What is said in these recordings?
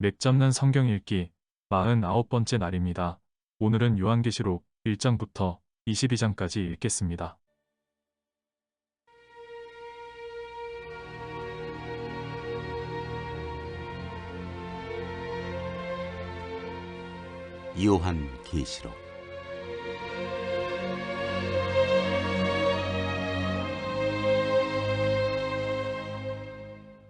맥 잡는 성경 읽기 49번째 날입니다. 오늘은 요한계시록 1장부터 22장까지 읽겠습니다. 요한계시록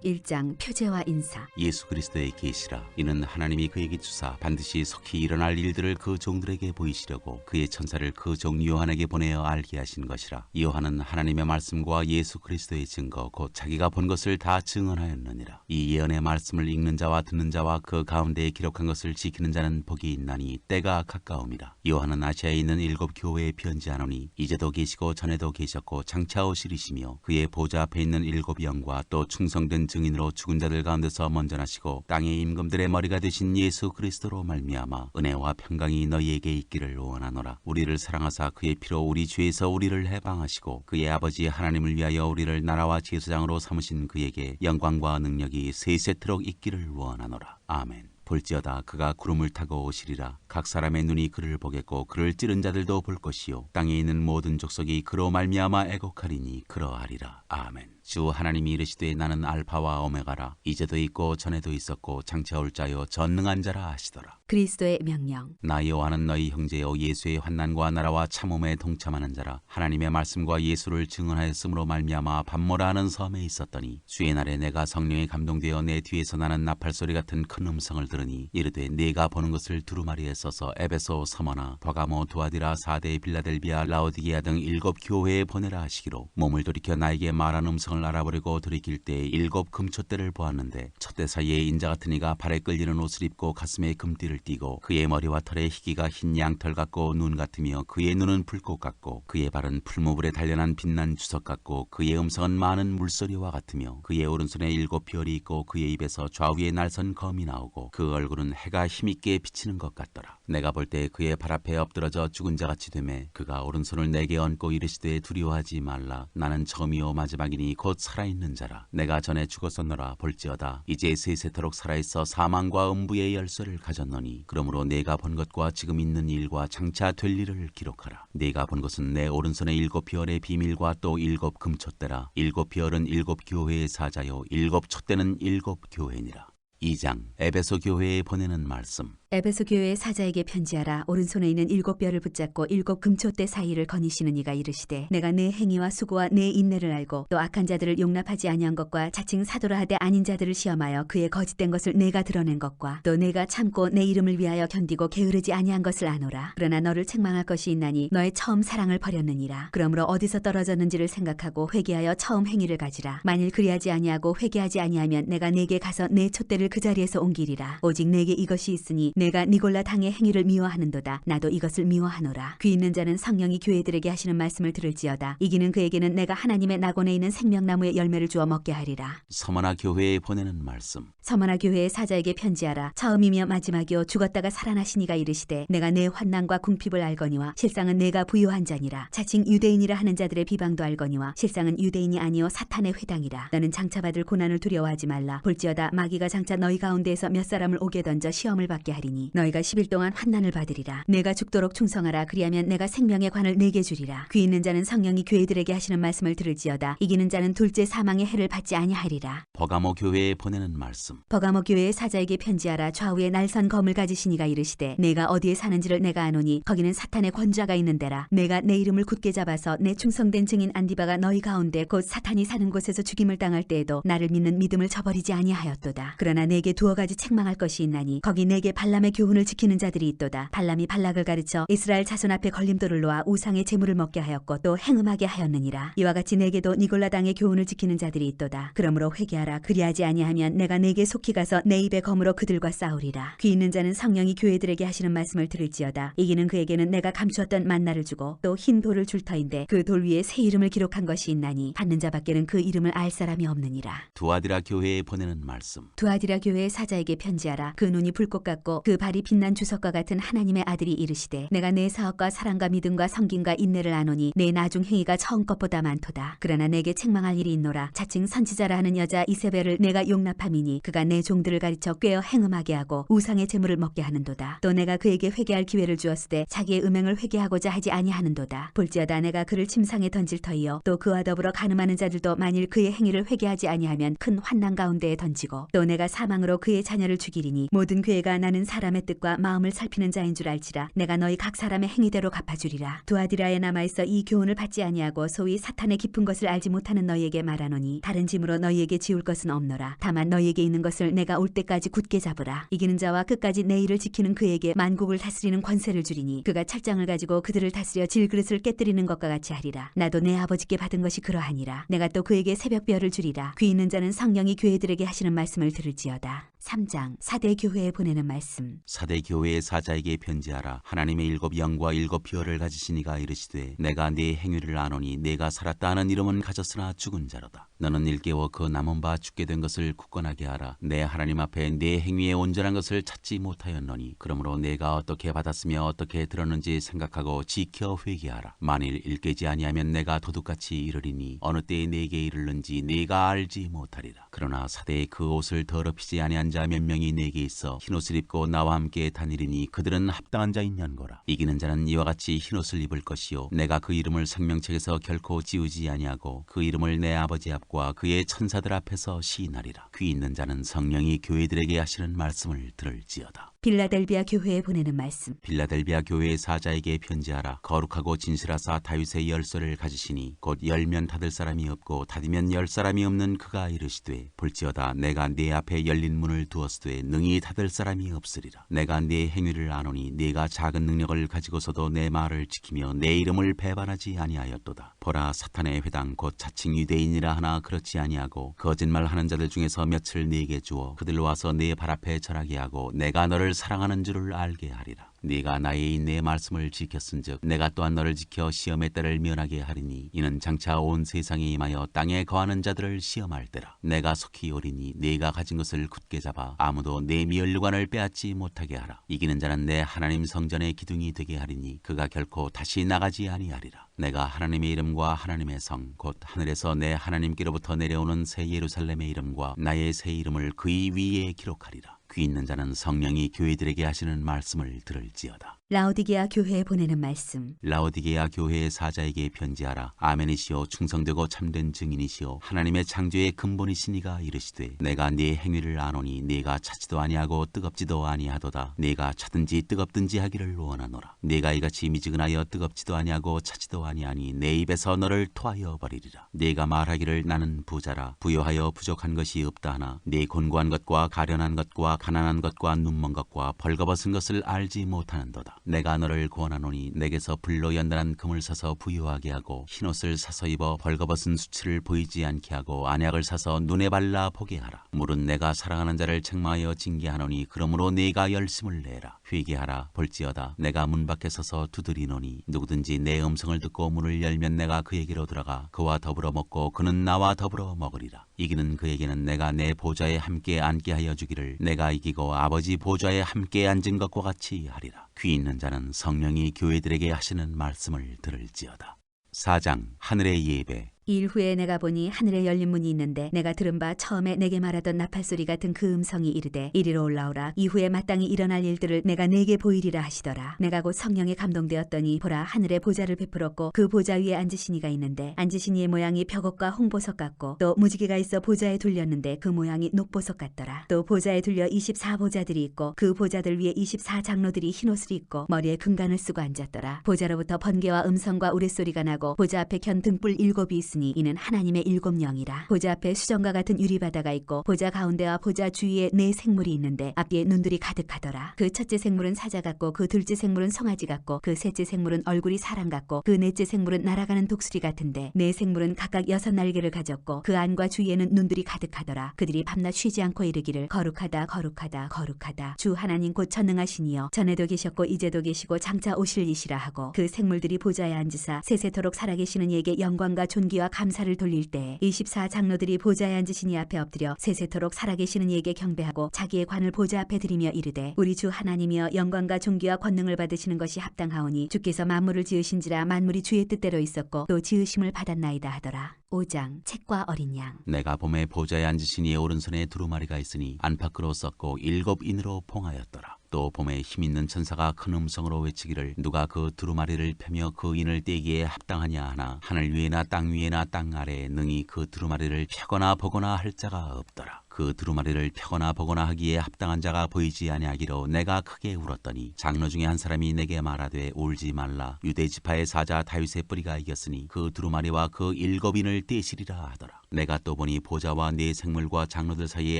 1장 표제와 인사. 예수 그리스도의 계시라. 이는 하나님이 그에게 주사 반드시 속히 일어날 일들을 그 종들에게 보이시려고 그의 천사를 그 종 요한에게 보내어 알게 하신 것이라. 요한은 하나님의 말씀과 예수 그리스도의 증거 곧 자기가 본 것을 다 증언하였느니라. 이 예언의 말씀을 읽는 자와 듣는 자와 그 가운데에 기록한 것을 지키는 자는 복이 있나니 때가 가까움이라. 요한은 아시아에 있는 7 교회에 편지하노니 이제도 계시고 전에도 계셨고 장차 오시리시며 그의 보좌 앞에 있는 7 영과 또 충성된 증인으로 죽은 자들 가운데서 먼저 나시고 땅의 임금들의 머리가 되신 예수 그리스도로 말미암아 은혜와 평강이 너희에게 있기를 원하노라. 우리를 사랑하사 그의 피로 우리 죄에서 우리를 해방하시고 그의 아버지 하나님을 위하여 우리를 나라와 제사장으로 삼으신 그에게 영광과 능력이 세세토록 있기를 원하노라. 아멘. 볼지어다 그가 구름을 타고 오시리라. 각 사람의 눈이 그를 보겠고 그를 찌른 자들도 볼 것이요 땅에 있는 모든 족속이 그로 말미암아 애곡하리니 그러하리라. 아멘. 주 하나님이 이르시되 나는 알파와 오메가라. 이제도 있고 전에도 있었고 장차 올 자요 전능한 자라 하시더라. 그리스도의 명령. 나 요한은 너희 형제여 예수의 환난과 나라와 참음에 동참하는 자라. 하나님의 말씀과 예수를 증언하였으므로 말미암아 밤모라 하는 섬에 있었더니 주의 날에 내가 성령에 감동되어 내 뒤에서 나는 나팔소리 같은 큰 음성을 들으니 이르되 네가 보는 것을 두루마리에 써서 에베소, 서머나, 버가모, 두아디라, 사데, 빌라델비아, 라오디게아 등 7 교회에 보내라 하시기로 몸을 돌이켜 나에게 말한 음성을 알아보려고 돌이킬 때 7 금촛대를 보았는데 촛대 사이에 인자 같은 이가 발에 끌리는 옷을 입고 가슴에 금띠를 띠고 그의 머리와 털에 희기가 흰 양털 같고 눈 같으며 그의 눈은 불꽃 같고 그의 발은 풀무불에 단련한 빛난 주석 같고 그의 음성은 많은 물소리와 같으며 그의 오른손에 7 별이 있고 그의 입에서 좌우에 날선 검이 나오고 그 얼굴은 해가 힘있게 비치는 것 같더라. 내가 볼 때 그의 발 앞에 엎드러져 죽은 자같이 되매 그가 오른손을 내게 얹고 이르시되 두려워하지 말라. 나는 처음이요 마지막이니 곧 살아있는 자라. 내가 전에 죽었었노라. 볼지어다 이제 세세토록 살아있어 사망과 음부의 열쇠를 가졌노니 그러므로 내가 본 것과 지금 있는 일과 장차 될 일을 기록하라. 내가 본 것은 내 오른손에 7 별의 비밀과 또 7 금촛대라. 7 별은 7 교회의 사자요 7 촛대는 7 교회니라. 2장 에베소 교회에 보내는 말씀. 에베소 교회의 사자에게 편지하라. 오른손에 있는 7 별을 붙잡고 7 금촛대 사이를 거니시는 이가 이르시되 내가 내 행위와 수고와 내 인내를 알고 또 악한 자들을 용납하지 아니한 것과 자칭 사도라 하되 아닌 자들을 시험하여 그의 거짓된 것을 내가 드러낸 것과 또 내가 참고 내 이름을 위하여 견디고 게으르지 아니한 것을 아노라. 그러나 너를 책망할 것이 있나니 너의 처음 사랑을 버렸느니라. 그러므로 어디서 떨어졌는지를 생각하고 회개하여 처음 행위를 가지라. 만일 그리하지 아니하고 회개하지 아니하면 내가 네게 가서 내 촛대를 그 자리에서 옮기리라. 오직 내게 이것이 있으니 내가 니골라 당의 행위를 미워하는도다. 나도 이것을 미워하노라. 귀 있는 자는 성령이 교회들에게 하시는 말씀을 들을지어다. 이기는 그에게는 내가 하나님의 낙원에 있는 생명나무의 열매를 주어 먹게 하리라. 서머나 교회에 보내는 말씀. 서머나 교회의 사자에게 편지하라. 처음이며 마지막이요 죽었다가 살아나신 이가 이르시되 내가 내 환난과 궁핍을 알거니와 실상은 내가 부요한 자니라. 자칭 유대인이라 하는 자들의 비방도 알거니와 실상은 유대인이 아니요 사탄의 회당이라. 너는 장차 받을 고난을 두려워하지 말라. 볼지어다 마귀가 장차 너희 가운데에서 몇 사람을 오게 던져 시험을 받게 하리니 너희가 10일 동안 환난을 받으리라. 내가 죽도록 충성하라. 그리하면 내가 생명의 관을 내게 주리라. 귀 있는 자는 성령이 교회들에게 하시는 말씀을 들을지어다. 이기는 자는 둘째 사망의 해를 받지 아니하리라. 버가모 교회에 보내는 말씀. 버가모 교회의 사자에게 편지하라. 좌우에 날선 검을 가지신 이가 이르시되 내가 어디에 사는지를 내가 아노니 거기는 사탄의 권좌가 있는 데라. 내가 내 이름을 굳게 잡아서 내 충성된 증인 안디바가 너희 가운데 곧 사탄이 사는 곳에서 죽임을 당할 때에도 나를 믿는 믿음을 저버리지 아니하였도다. 그러나 내게 2 가지 책망할 것이 있나니 거기 내게 발람의 교훈을 지키는 자들이 있도다. 발람이 발락을 가르쳐 이스라엘 자손 앞에 걸림돌을 놓아 우상의 제물을 먹게 하였고 또 행음하게 하였느니라. 이와 같이 내게도 니골라 당의 교훈을 지키는 자들이 있도다. 그러므로 회개하라. 그리하지 아니하면 내가 내게 속히 가서 내 입의 검으로 그들과 싸우리라. 귀 있는 자는 성령이 교회들에게 하시는 말씀을 들을지어다. 이기는 그에게는 내가 감추었던 만나를 주고 또 흰 돌을 줄 터인데 그 돌 위에 새 이름을 기록한 것이 있나니 받는 자밖에는 그 이름을 알 사람이 없느니라. 두아디라 교회에 보내는 말씀. 두아디라 교회의 사자에게 편지하라. 그 눈이 불꽃 같고 그 발이 빛난 주석과 같은 하나님의 아들이 이르시되 내가 내 사업과 사랑과 믿음과 성김과 인내를 아노니 내 나중 행위가 처음 것보다 많도다. 그러나 내게 책망할 일이 있노라. 자칭 선지자라 하는 여자 이세벨을 내가 용납함이니 그가 내 종들을 가르쳐 꾀어 행음하게 하고 우상의 재물을 먹게 하는도다. 또 내가 그에게 회개할 기회를 주었으되 자기의 음행을 회개하고자 하지 아니하는도다. 볼지어다 내가 그를 침상에 던질 터이요 또 그와 더불어 간음하는 자들도 만일 그의 행위를 회개하지 아니하면 큰 환난 가운데에 던지고 또 내가 사망으로 그의 자녀를 죽이리니 모든 괴가 나는 사람의 뜻과 마음을 살피는 자인 줄 알지라. 내가 너희 각 사람의 행위대로 갚아주리라. 두아디라에 남아있어 이 교훈을 받지 아니하고 소위 사탄의 깊은 것을 알지 못하는 너희에게 말하노니 다른 짐으로 너희에게 지울 것은 없노라. 다만 너희에게 있는 것을 내가 올 때까지 굳게 잡으라. 이기는 자와 끝까지 내 일을 지키는 그에게 만국을 다스리는 권세를 주리니 그가 철장을 가지고 그들을 다스려 질그릇을 깨뜨리는 것과 같이 하리라. 나도 내 아버지께 받은 것이 그러하니라. 내가 또 그에게 새벽별을 주리라. 귀 있는 자는 성령이 교회들에게 하시는 말씀을 들을지어다. 3장 사대 교회에 보내는 말씀. 사대 교회의 사자에게 편지하라. 하나님의 일곱 영과 일곱 뼈를 가지신 이가 이르시되 내가 네 행위를 아노니 내가 살았다 하는 이름은 가졌으나 죽은 자로다. 너는 일깨워 그 남은 바 죽게 된 것을 굳건하게 하라. 내 하나님 앞에 내 행위의 온전한 것을 찾지 못하였노니 그러므로 내가 어떻게 받았으며 어떻게 들었는지 생각하고 지켜 회개하라. 만일 일깨지 아니하면 내가 도둑같이 이르리니 어느 때에 내게 이르는지 네가 알지 못하리라. 그러나 사대의 그 옷을 더럽히지 아니한 자 몇 명이 내게 있어 흰옷을 입고 나와 함께 다니리니 그들은 합당한 자인 연고라. 이기는 자는 이와 같이 흰옷을 입을 것이요 내가 그 이름을 생명책에서 결코 지우지 아니하고 그 이름을 내 아버지 앞과 그의 천사들 앞에서 시인하리라. 귀 있는 자는 성령이 교회들에게 하시는 말씀을 들을지어다. 빌라델비아 교회에 보내는 말씀. 빌라델비아 교회의 사자에게 편지하라. 거룩하고 진실하사 다윗의 열쇠를 가지시니 곧 열면 닫을 사람이 없고 닫으면 열 사람이 없는 그가 이르시되 볼지어다 내가 네 앞에 열린 문을 두었으되 능히 닫을 사람이 없으리라. 내가 네 행위를 아노니 네가 작은 능력을 가지고서도 내 말을 지키며 내 이름을 배반하지 아니하였도다. 보라 사탄의 회당 곧 자칭 유대인이라 하나 그렇지 아니하고 거짓말하는 자들 중에서 몇을 네게 주어 그들로 와서 네 발 앞에 절하게 하고 내가 너를 사랑하는 줄을 알게 하리라. 네가 나의 인내의 말씀을 지켰은즉 내가 또한 너를 지켜 시험의 때를 면하게 하리니 이는 장차 온 세상에 임하여 땅에 거하는 자들을 시험할 때라. 내가 속히 오리니 네가 가진 것을 굳게 잡아 아무도 내 면류관을 빼앗지 못하게 하라. 이기는 자는 내 하나님 성전의 기둥이 되게 하리니 그가 결코 다시 나가지 아니하리라. 내가 하나님의 이름과 하나님의 성 곧 하늘에서 내 하나님께로부터 내려오는 새 예루살렘의 이름과 나의 새 이름을 그의 위에 기록하리라. 귀 있는 자는 성령이 교회들에게 하시는 말씀을 들을지어다. 라오디게아 교회에 보내는 말씀. 라오디게아 교회의 사자에게 편지하라. 아멘이시오 충성되고 참된 증인이시오 하나님의 창조의 근본이시니가 이르시되 내가 네 행위를 아노니 네가 차지도 아니하고 뜨겁지도 아니하도다. 네가 차든지 뜨겁든지 하기를 원하노라. 네가 이같이 미지근하여 뜨겁지도 아니하고 차지도 아니하니 내 입에서 너를 토하여 버리리라. 네가 말하기를 나는 부자라 부요하여 부족한 것이 없다 하나 네 곤고한 것과 가련한 것과 가난한 것과 눈먼 것과 벌거벗은 것을 알지 못하는도다. 내가 너를 구원하노니 내게서 불로 연단한 금을 사서 부유하게 하고 흰옷을 사서 입어 벌거벗은 수치를 보이지 않게 하고 안약을 사서 눈에 발라 보게 하라. 물은 내가 사랑하는 자를 책망하여 징계하노니 그러므로 네가 열심을 내라. 회개하라. 볼지어다 내가 문 밖에 서서 두드리노니 누구든지 내 음성을 듣고 문을 열면 내가 그에게로 들어가 그와 더불어 먹고 그는 나와 더불어 먹으리라. 이기는 그에게는 내가 내 보좌에 함께 앉게 하여 주기를 내가 이기고 아버지 보좌에 함께 앉은 것과 같이 하리라. 귀 있는 자는 성령이 교회들에게 하시는 말씀을 들을지어다. 4장 하늘의 예배. 일 후에 내가 보니 하늘에 열린 문이 있는데 내가 들은 바 처음에 내게 말하던 나팔소리 같은 그 음성이 이르되 이리로 올라오라. 이후에 마땅히 일어날 일들을 내가 네게 보이리라 하시더라. 내가 곧 성령에 감동되었더니 보라 하늘에 보좌를 베풀었고 그 보좌 위에 앉으신 이가 있는데 앉으신 이의 모양이 벽옥과 홍보석 같고 또 무지개가 있어 보좌에 둘렸는데 그 모양이 녹보석 같더라. 또 보좌에 둘려 24보좌들이 있고 그 보좌들 위에 24장로들이 흰옷을 입고 머리에 금관을 쓰고 앉았더라. 보좌로부터 번개와 음성과 우레소리가 나고 보좌 앞에 켠 등불 7이 있으니 이는 하나님의 7 영이라. 보좌 앞에 수정과 같은 유리바다가 있고 보좌 가운데와 보좌 주위에 4 생물이 있는데 앞뒤에 눈들이 가득하더라. 그 첫째 생물은 사자 같고 그 둘째 생물은 송아지 같고 그 셋째 생물은 얼굴이 사람 같고 그 넷째 생물은 날아가는 독수리 같은데 4 생물은 각각 6 날개를 가졌고 그 안과 주위에는 눈들이 가득하더라. 그들이 밤낮 쉬지 않고 이르기를 거룩하다 거룩하다 거룩하다 주 하나님 곧 전능하시니여 전에도 계셨고 이제도 계시고 장차 오실 이시라 하고 그 생물들이 보좌에 앉으사 세세토록 살아계시는 이에게 영광과 존귀와 존귀와 감사를 돌릴 때 24 장로들이 보좌에 앉으신 이 앞에 엎드려 세세토록 살아계시는 이에게 경배하고 자기의 관을 보좌 앞에 드리며 이르되 우리 주 하나님이여 영광과 존귀와 권능을 받으시는 것이 합당하오니 주께서 만물을 지으신지라 만물이 주의 뜻대로 있었고 또 지으심을 받았나이다 하더라. 5장 책과 어린 양. 내가 봄에 보좌에 앉으신 이의 오른손에 두루마리가 있으니 안팎으로 썩고 7인으로 봉하였더라. 또 봄에 힘있는 천사가 큰 음성으로 외치기를 누가 그 두루마리를 펴며 그 인을 떼기에 합당하냐 하나 하늘 위에나 땅 위에나 땅 아래에 능히 그 두루마리를 펴거나 보거나 할 자가 없더라. 그 두루마리를 펴거나 보거나 하기에 합당한 자가 보이지 아니하기로 내가 크게 울었더니 장로 중에 한 사람이 내게 말하되 울지 말라. 유대 지파의 사자 다윗의 뿌리가 이겼으니 그 두루마리와 그 7인을 떼시리라 하더라. 내가 또 보니 보좌와 네 생물과 장로들 사이에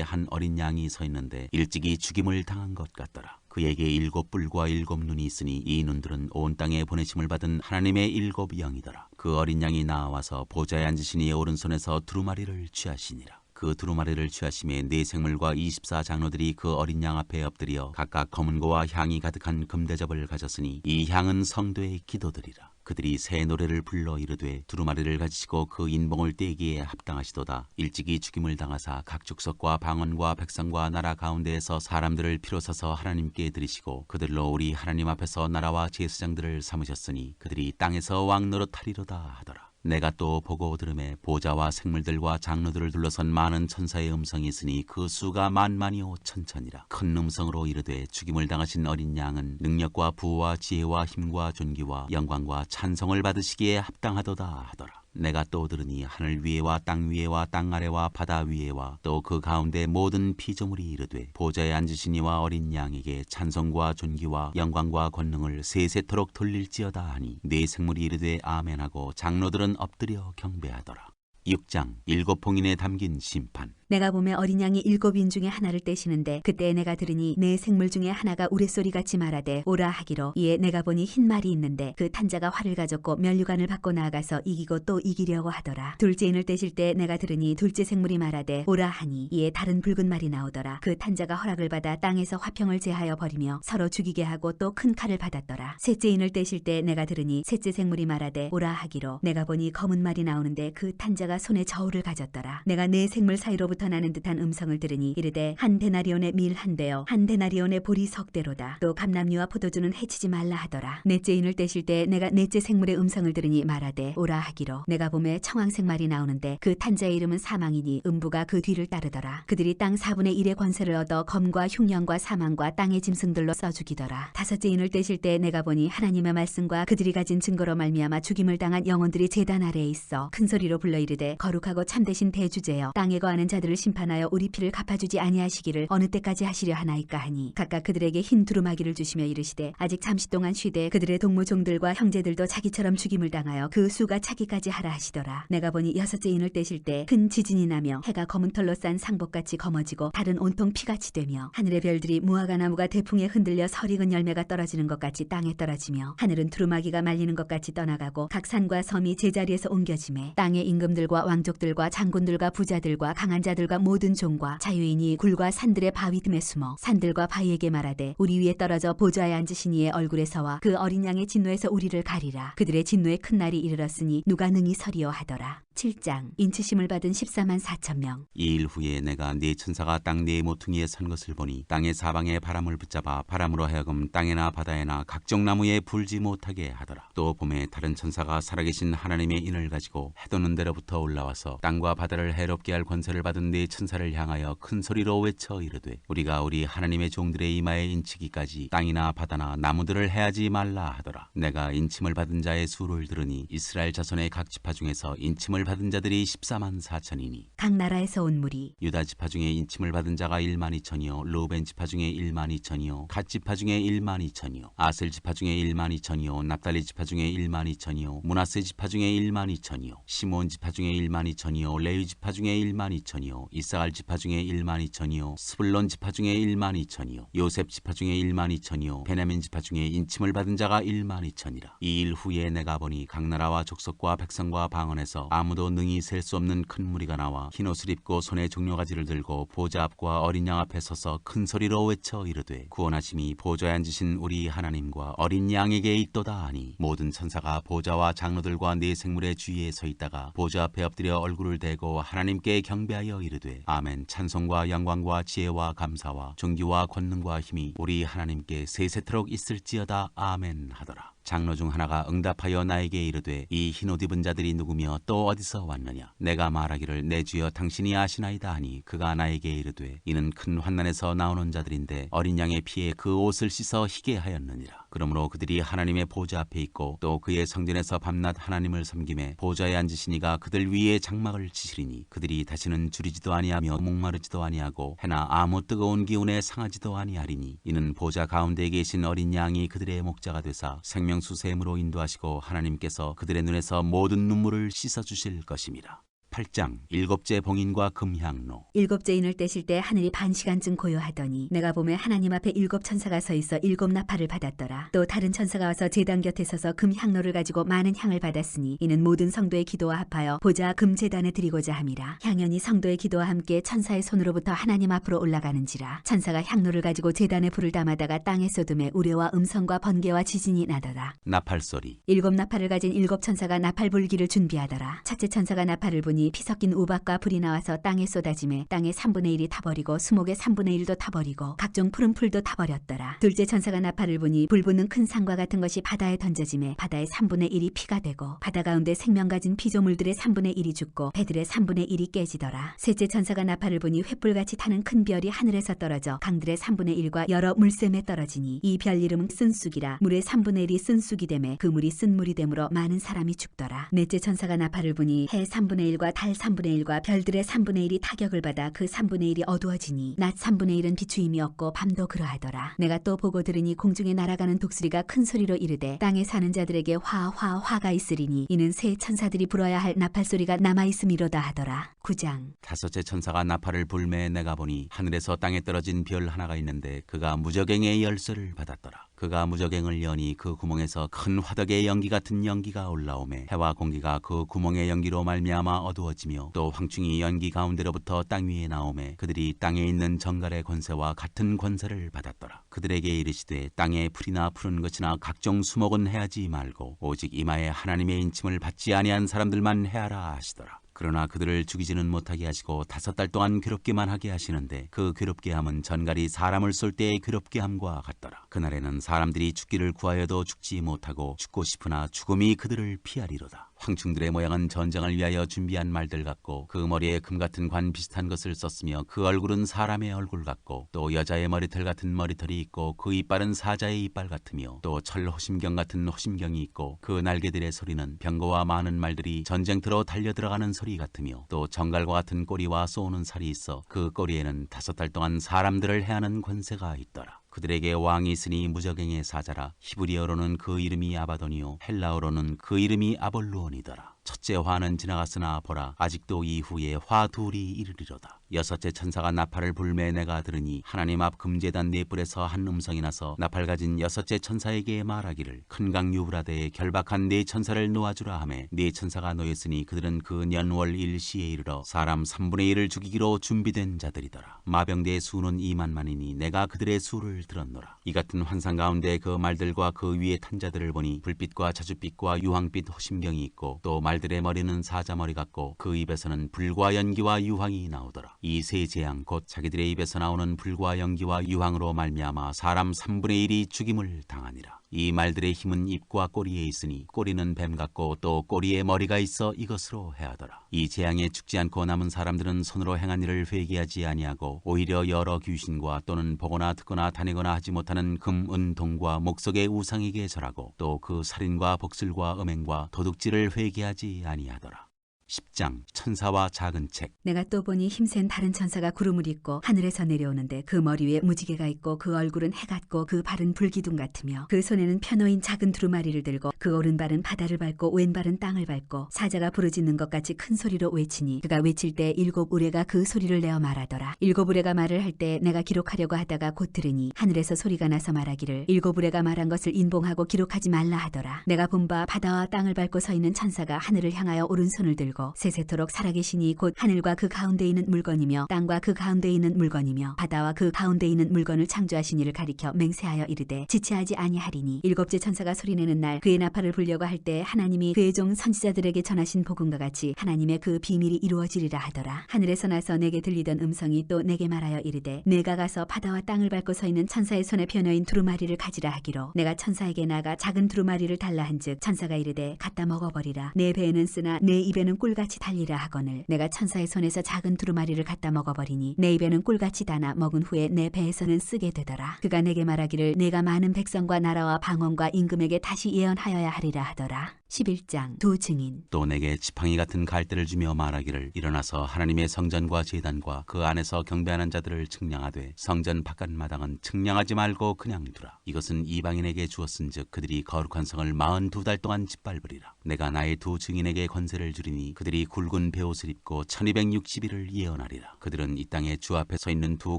한 어린 양이 서 있는데 일찍이 죽임을 당한 것 같더라. 그에게 7뿔과 7눈이 있으니 이 눈들은 온 땅에 보내심을 받은 하나님의 7 영이더라. 그 어린 양이 나와서 보좌에 앉으신 이의 오른손에서 두루마리를 취하시니라. 그 두루마리를 취하심에 네 생물과 24 장로들이 그 어린 양 앞에 엎드려 각각 검은 고와 향이 가득한 금대접을 가졌으니 이 향은 성도의 기도들이라. 그들이 새 노래를 불러 이르되 두루마리를 가지시고 그 인봉을 떼기에 합당하시도다. 일찍이 죽임을 당하사 각 족속과 방언과 백성과 나라 가운데에서 사람들을 피로 사서 하나님께 드리시고 그들로 우리 하나님 앞에서 나라와 제사장들을 삼으셨으니 그들이 땅에서 왕 노릇하리로다 하더라. 내가 또 보고 들음에 보좌와 생물들과 장로들을 둘러선 많은 천사의 음성이 있으니 그 수가 만만이요 천천이라. 큰 음성으로 이르되 죽임을 당하신 어린 양은 능력과 부와 지혜와 힘과 존귀와 영광과 찬송을 받으시기에 합당하도다 하더라. 내가 또 들으니 하늘 위에와 땅 위에와 땅 아래와 바다 위에와 또 그 가운데 모든 피조물이 이르되 보좌에 앉으신 이와 어린 양에게 찬송과 존귀와 영광과 권능을 세세토록 돌릴지어다 하니 네 생물이 이르되 아멘하고 장로들은 엎드려 경배하더라. 6장 7 봉인에 담긴 심판. 내가 보매 어린 양이 7인 중에 하나를 떼시는데 그때 내가 들으니 내 생물 중에 하나가 우레소리같이 말하되 오라 하기로 이에 내가 보니 흰 말이 있는데 그 탄자가 활을 가졌고 면류관을 받고 나아가서 이기고 또 이기려고 하더라. 둘째 인을 떼실 때 내가 들으니 둘째 생물이 말하되 오라 하니 이에 다른 붉은 말이 나오더라. 그 탄자가 허락을 받아 땅에서 화평을 제하여 버리며 서로 죽이게 하고 또 큰 칼을 받았더라. 셋째 인을 떼실 때 내가 들으니 셋째 생물이 말하되 오라 하기로 내가 보니 검은 말이 나오는데 그 탄자가 손에 저울을 가졌더라. 내가 네 생물 사이로부터 나는 듯한 음성을 들으니 이르되 한 데나리온의 밀 한 대요 한 데나리온의 보리 석 대로다. 또 감람류와 포도주는 해치지 말라 하더라. 넷째 인을 떼실 때 내가 넷째 생물의 음성을 들으니 말하되 오라 하기로 내가 보매 청황색 말이 나오는데 그 탄자의 이름은 사망이니 음부가 그 뒤를 따르더라. 그들이 땅 4분의 1의 권세를 얻어 검과 흉년과 사망과 땅의 짐승들로 써 죽이더라. 다섯째 인을 떼실 때 내가 보니 하나님의 말씀과 그들이 가진 증거로 말미암아 죽임을 당한 영혼들이 제단 아래에 있어 큰 소리로 불러 이르되 거룩하고 참되신 대주제여 땅에 거하는 자들을 심판하여 우리 피를 갚아주지 아니하시기를 어느 때까지 하시려 하나이까 하니 각각 그들에게 흰 두루마기를 주시며 이르시되 아직 잠시 동안 쉬되 그들의 동무종들과 형제들도 자기처럼 죽임을 당하여 그 수가 차기까지 하라 하시더라. 내가 보니 여섯째 인을 떼실 때 큰 지진이 나며 해가 검은 털로 싼 상복같이 검어지고 달은 온통 피같이 되며 하늘의 별들이 무화과 나무가 대풍에 흔들려 설익은 열매가 떨어지는 것 같이 땅에 떨어지며 하늘은 두루마기가 말리는 것 같이 떠나가고 각 산과 섬이 제자리에서 옮겨지매 땅의 임금들과 왕족들과 장군들과 부자들과 강한 자들과 모든 종과 자유인이 굴과 산들의 바위 틈에 숨어 산들과 바위에게 말하되 우리 위에 떨어져 보좌에 앉으신 이의 얼굴에서와 그 어린 양의 진노에서 우리를 가리라. 그들의 진노의 큰 날이 이르렀으니 누가 능히 서리요 하더라. 7장 인치심을 받은 14만 4천 명. 이 일 후에 내가 네 천사가 땅 네 모퉁이에 선 것을 보니 땅의 사방에 바람을 붙잡아 바람으로 하여금 땅에나 바다에나 각종 나무에 불지 못하게 하더라. 또 봄에 다른 천사가 살아계신 하나님의 인을 가지고 해돋는 데로부터 올라와서 땅과 바다를 해롭게 할 권세를 받은 네 천사를 향하여 큰 소리로 외쳐 이르되 우리가 우리 하나님의 종들의 이마에 인치기까지 땅이나 바다나 나무들을 해하지 말라 하더라. 내가 인침을 받은 자의 수를 들으니 이스라엘 자손의 각 지파 중에서 인침을 받은 자들이 14만 4천이니 각 나라에서 온 무리 유다 지파 중에 인침을 받은 자가 1만 2천이요 르우벤 지파 중에 1만 2천이요 갓 지파 중에 1만 2천이요 아셀 지파 중에 1만 2천이요 납달리 지파 중에 1만 2천이요 므낫세 지파 중에 1만 2천이요 시몬 지파 중에 1만 2천이요 레위 지파 중에 1만 2천이요 이사갈 지파 중에 1만 2천이요 스불론 지파 중에 1만 2천이요 요셉 지파 중에 1만 2천이요 베냐민 지파 중에 인침을 받은 자가 1만 2천이라. 이 일 후에 내가 보니 각 나라와 족속과 백성과 방언에서 아무 아무도 능히 셀 수 없는 큰 무리가 나와 흰옷을 입고 손에 종려가지를 들고 보좌 앞과 어린 양 앞에 서서 큰 소리로 외쳐 이르되 구원하심이 보좌에 앉으신 우리 하나님과 어린 양에게 있도다 하니 모든 천사가 보좌와 장로들과 네 생물의 주위에 서 있다가 보좌 앞에 엎드려 얼굴을 대고 하나님께 경배하여 이르되 아멘. 찬송과 영광과 지혜와 감사와 존귀와 권능과 힘이 우리 하나님께 세세토록 있을지어다. 아멘 하더라. 장로 중 하나가 응답하여 나에게 이르되 이 흰옷 입은 자들이 누구며 또 어디서 왔느냐. 내가 말하기를 내 주여 당신이 아시나이다 하니 그가 나에게 이르되 이는 큰 환난에서 나오는 자들인데 어린 양의 피에 그 옷을 씻어 희게 하였느니라. 그러므로 그들이 하나님의 보좌 앞에 있고 또 그의 성전에서 밤낮 하나님을 섬김에 보좌에 앉으시니가 그들 위에 장막을 치시리니 그들이 다시는 줄이지도 아니하며 목마르지도 아니하고 해나 아무 뜨거운 기운에 상하지도 아니하리니 이는 보좌 가운데 계신 어린 양이 그들의 목자가 되사 생명수샘으로 인도하시고 하나님께서 그들의 눈에서 모든 눈물을 씻어주실 것임이라. 8장 일곱째 봉인과 금향로. 일곱째 인을 떼실 때 하늘이 반 시간쯤 고요하더니 내가 보매 하나님 앞에 일곱 천사가 서 있어 일곱 나팔을 받았더라. 또 다른 천사가 와서 제단 곁에 서서 금 향로를 가지고 많은 향을 받았으니 이는 모든 성도의 기도와 합하여 보좌 금 제단에 드리고자 함이라. 향연이 성도의 기도와 함께 천사의 손으로부터 하나님 앞으로 올라가는지라. 천사가 향로를 가지고 제단에 불을 담아다가 땅에 쏟음에 우레와 음성과 번개와 지진이 나더라. 나팔 소리. 일곱 나팔을 가진 일곱 천사가 나팔 불기를 준비하더라. 첫째 천사가 나팔을 부니 피 섞인 우박과 불이 나와서 땅에 쏟아짐에 땅의 3분의 1이 타버리고 수목의 3분의 1도 타버리고 각종 푸른 풀도 타버렸더라. 둘째 천사가 나팔을 부니 불 붙는 큰 산과 같은 것이 바다에 던져짐에 바다의 3분의 1이 피가 되고 바다 가운데 생명 가진 피조물들의 3분의 1이 죽고 배들의 3분의 1이 깨지더라. 셋째 천사가 나팔을 부니 횃불같이 타는 큰 별이 하늘에서 떨어져 강들의 3분의 1과 여러 물샘에 떨어지니 이 별 이름은 쓴쑥이라. 물의 3분의 1이 쓴쑥이 되매 그 물이 쓴 물이 되므로 많은 사람이 죽더라. 넷째 천사가 나팔을 부니 해 3분의 1과 달 3분의 1과 별들의 3분의 1이 타격을 받아 그 3분의 1이 어두워지니 낮 3분의 1은 비추임이 없고 밤도 그러하더라. 내가 또 보고 들으니 공중에 날아가는 독수리가 큰 소리로 이르되 땅에 사는 자들에게 화가 있으리니 이는 새 천사들이 불어야 할 나팔 소리가 남아있음이로다 하더라. 9장 다섯째 천사가 나팔을 불매 내가 보니 하늘에서 땅에 떨어진 별 하나가 있는데 그가 무저갱의 열쇠를 받았더라. 그가 무저갱을 여니 그 구멍에서 큰 화덕의 연기 같은 연기가 올라오매 해와 공기가 그 구멍의 연기로 말미암아 어두워지며 또 황충이 연기 가운데로부터 땅 위에 나오매 그들이 땅에 있는 정갈의 권세와 같은 권세를 받았더라. 그들에게 이르시되 땅에 풀이나 푸른 것이나 각종 수목은 해하지 말고 오직 이마에 하나님의 인침을 받지 아니한 사람들만 해하라 하시더라. 그러나 그들을 죽이지는 못하게 하시고 5달 동안 괴롭게만 하게 하시는데 그 괴롭게 함은 전갈이 사람을 쏠 때의 괴롭게 함과 같더라. 그날에는 사람들이 죽기를 구하여도 죽지 못하고 죽고 싶으나 죽음이 그들을 피하리로다. 황충들의 모양은 전쟁을 위하여 준비한 말들 같고 그 머리에 금 같은 관 비슷한 것을 썼으며 그 얼굴은 사람의 얼굴 같고 또 여자의 머리털 같은 머리털이 있고 그 이빨은 사자의 이빨 같으며 또 철 호심경 같은 호심경이 있고 그 날개들의 소리는 병거와 많은 말들이 전쟁터로 달려들어가는 소리 같으며 또 정갈과 같은 꼬리와 쏘는 살이 있어 그 꼬리에는 5달 동안 사람들을 해하는 권세가 있더라. 그들에게 왕이 있으니 무저갱의 사자라. 히브리어로는 그 이름이 아바돈이요 헬라어로는 그 이름이 아볼루온이더라. 첫째 화는 지나갔으나 보라 아직도 이후에 화 둘이 이르리로다. 여섯째 천사가 나팔을 불매 내가 들으니 하나님 앞 금제단 네 뿔에서 한 음성이 나서 나팔 가진 여섯째 천사에게 말하기를 큰 강 유브라데에 결박한 네 천사를 놓아주라 하매 네 천사가 놓였으니 그들은 그 년월 일시에 이르러 사람 3분의 1을 죽이기로 준비된 자들이더라. 마병대의 수는 2만만이니 내가 그들의 수를 들었노라. 이 같은 환상 가운데 그 말들과 그 위에 탄 자들을 보니 불빛과 자줏빛과 유황빛 호심경이 있고 또 말들의 머리는 사자머리 같고 그 입에서는 불과 연기와 유황이 나오더라. 이 세 재앙 곧 자기들의 입에서 나오는 불과 연기와 유황으로 말미암아 사람 3분의 1이 죽임을 당하니라. 이 말들의 힘은 입과 꼬리에 있으니 꼬리는 뱀 같고 또 꼬리에 머리가 있어 이것으로 해하더라. 이 재앙에 죽지 않고 남은 사람들은 손으로 행한 일을 회개하지 아니하고 오히려 여러 귀신과 또는 보거나 듣거나 다니거나 하지 못하는 금, 은, 동과 목석의 우상에게 절하고 또 그 살인과 복술과 음행과 도둑질을 회개하지 아니하더라. 10장 천사와 작은 책. 내가 또 보니 힘센 다른 천사가 구름을 입고 하늘에서 내려오는데 그 머리 위에 무지개가 있고 그 얼굴은 해 같고 그 발은 불기둥 같으며 그 손에는 편호인 작은 두루마리를 들고 그 오른발은 바다를 밟고 왼발은 땅을 밟고 사자가 부르짖는 것 같이 큰 소리로 외치니 그가 외칠 때 7 우레가 그 소리를 내어 말하더라. 7 우레가 말을 할 때 내가 기록하려고 하다가 곧 들으니 하늘에서 소리가 나서 말하기를 7 우레가 말한 것을 인봉하고 기록하지 말라 하더라. 내가 본 바 바다와 땅을 밟고 서 있는 천사가 하늘을 향하여 오른손을 들고 만들고 세세토록 살아계시니 곧 하늘과 그 가운데 있는 물건이며 땅과 그 가운데 있는 물건이며 바다와 그 가운데 있는 물건을 창조하신 이를 가리켜 맹세하여 이르되 지체하지 아니하리니 일곱째 천사가 소리내는 날 그의 나팔을 불려고 할 때 하나님이 그의 종 선지자들에게 전하신 복음과 같이 하나님의 그 비밀이 이루어지리라 하더라. 하늘에서 나서 내게 들리던 음성이 또 내게 말하여 이르되 내가 가서 바다와 땅을 밟고 서 있는 천사의 손에 편여인 두루마리를 가지라 하기로 내가 천사에게 나가 작은 두루마리를 달라 한즉 천사가 이르되 갖다 먹어버리라. 내 배에는 쓰나 내 입에는 꿀같이 달리라 하거늘 내가 천사의 손에서 작은 두루마리를 갖다 먹어버리니 내 입에는 꿀같이 다나 먹은 후에 내 배에서는 쓰게 되더라. 그가 내게 말하기를 내가 많은 백성과 나라와 방언과 임금에게 다시 예언하여야 하리라 하더라. 11장 두 증인. 또 내게 지팡이 같은 갈대를 주며 말하기를 일어나서 하나님의 성전과 제단과 그 안에서 경배하는 자들을 측량하되 성전 바깥마당은 측량하지 말고 그냥 두라. 이것은 이방인에게 주었은즉 그들이 거룩한 성을 42달 동안 짓밟으리라. 내가 나의 두 증인에게 권세를 주리니 그들이 굵은 베옷을 입고 1260일을 예언하리라. 그들은 이 땅에 주 앞에 서 있는 두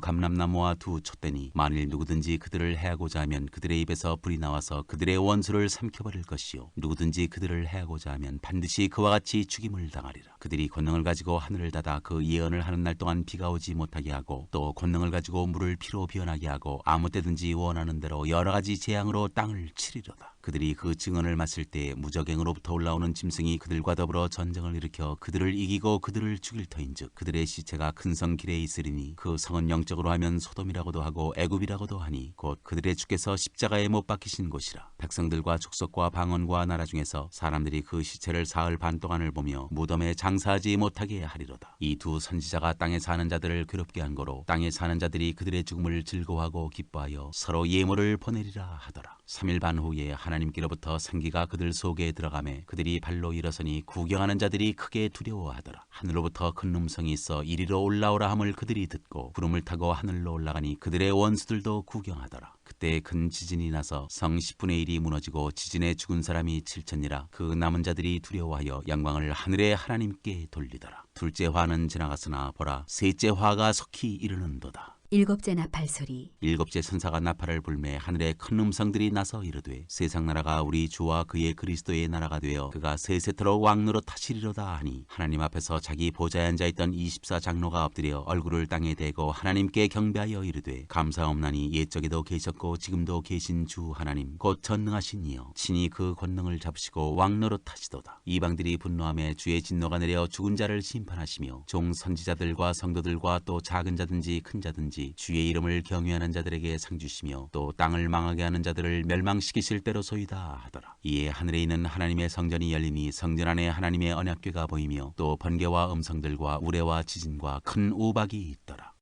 감람나무와 두 촛대니 만일 누구든지 그들을 해하고자 하면 그들의 입에서 불이 나와서 그들의 원수를 삼켜버릴 것이요 누구든지 그들을 해하고자 하면 반드시 그와 같이 죽임을 당하리라. 그들이 권능을 가지고 하늘을 닫아 그 예언을 하는 날 동안 비가 오지 못하게 하고 또 권능을 가지고 물을 피로 변하게 하고 아무 때든지 원하는 대로 여러 가지 재앙으로 땅을 치리로다. 그들이 그 증언을 마실 때 무적행으로부터 올라오는 짐승이 그들과 더불어 전쟁을 일으켜 그들을 이기고 그들을 죽일 터인즉 그들의 시체가 큰 성 길에 있으리니 그 성은 영적으로 하면 소돔이라고도 하고 애굽이라고도 하니 곧 그들의 주께서 십자가에 못 박히신 곳이라. 백성들과 족속과 방언과 나라 중에서 사람들이 그 시체를 사흘 반 동안을 보며 무덤에 장사하지 못하게 하리로다. 이 두 선지자가 땅에 사는 자들을 괴롭게 한 거로 땅에 사는 자들이 그들의 죽음을 즐거워하고 기뻐하여 서로 예물을 보내리라 하더라. 3일 반 후에 하나님께로부터 생기가 그들 속에 들어가매 그들이 발로 일어서니 구경하는 자들이 크게 두려워하더라. 하늘로부터 큰 음성이 있어 이리로 올라오라 함을 그들이 듣고 구름을 타고 하늘로 올라가니 그들의 원수들도 구경하더라. 그때 큰 지진이 나서 성 10분의 1이 무너지고 지진에 죽은 사람이 7천이라. 그 남은 자들이 두려워하여 영광을 하늘의 하나님께 돌리더라. 둘째 화는 지나갔으나 보라 셋째 화가 속히 이르는도다. 일곱째 나팔 소리. 일곱째 천사가 나팔을 불매 하늘에 큰 음성들이 나서 이르되 세상 나라가 우리 주와 그의 그리스도의 나라가 되어 그가 세세토록 왕노릇 하시리로다 하니 하나님 앞에서 자기 보좌에 앉아있던 24장로가 엎드려 얼굴을 땅에 대고 하나님께 경배하여 이르되 감사옵나니 옛적에도 계셨고 지금도 계신 주 하나님 곧 전능하신 이여 친히 그 권능을 잡으시고 왕노릇 하시도다. 이방들이 분노하며 주의 진노가 내려 죽은 자를 심판하시며 종 선지자들과 성도들과 또 작은 자든지 큰 자든지 주의 이름을 경외하는 자들에게 상 주시며 또 땅을 망하게 하는 자들을 멸망시키실 때로소이다 하더라. 이에 하늘에 있는 하나님의 성전이 열리니 성전 안에 하나님의 언약궤가 보이며 또 번개와 음성들과 우레와 지진과 큰 우박이 있더라.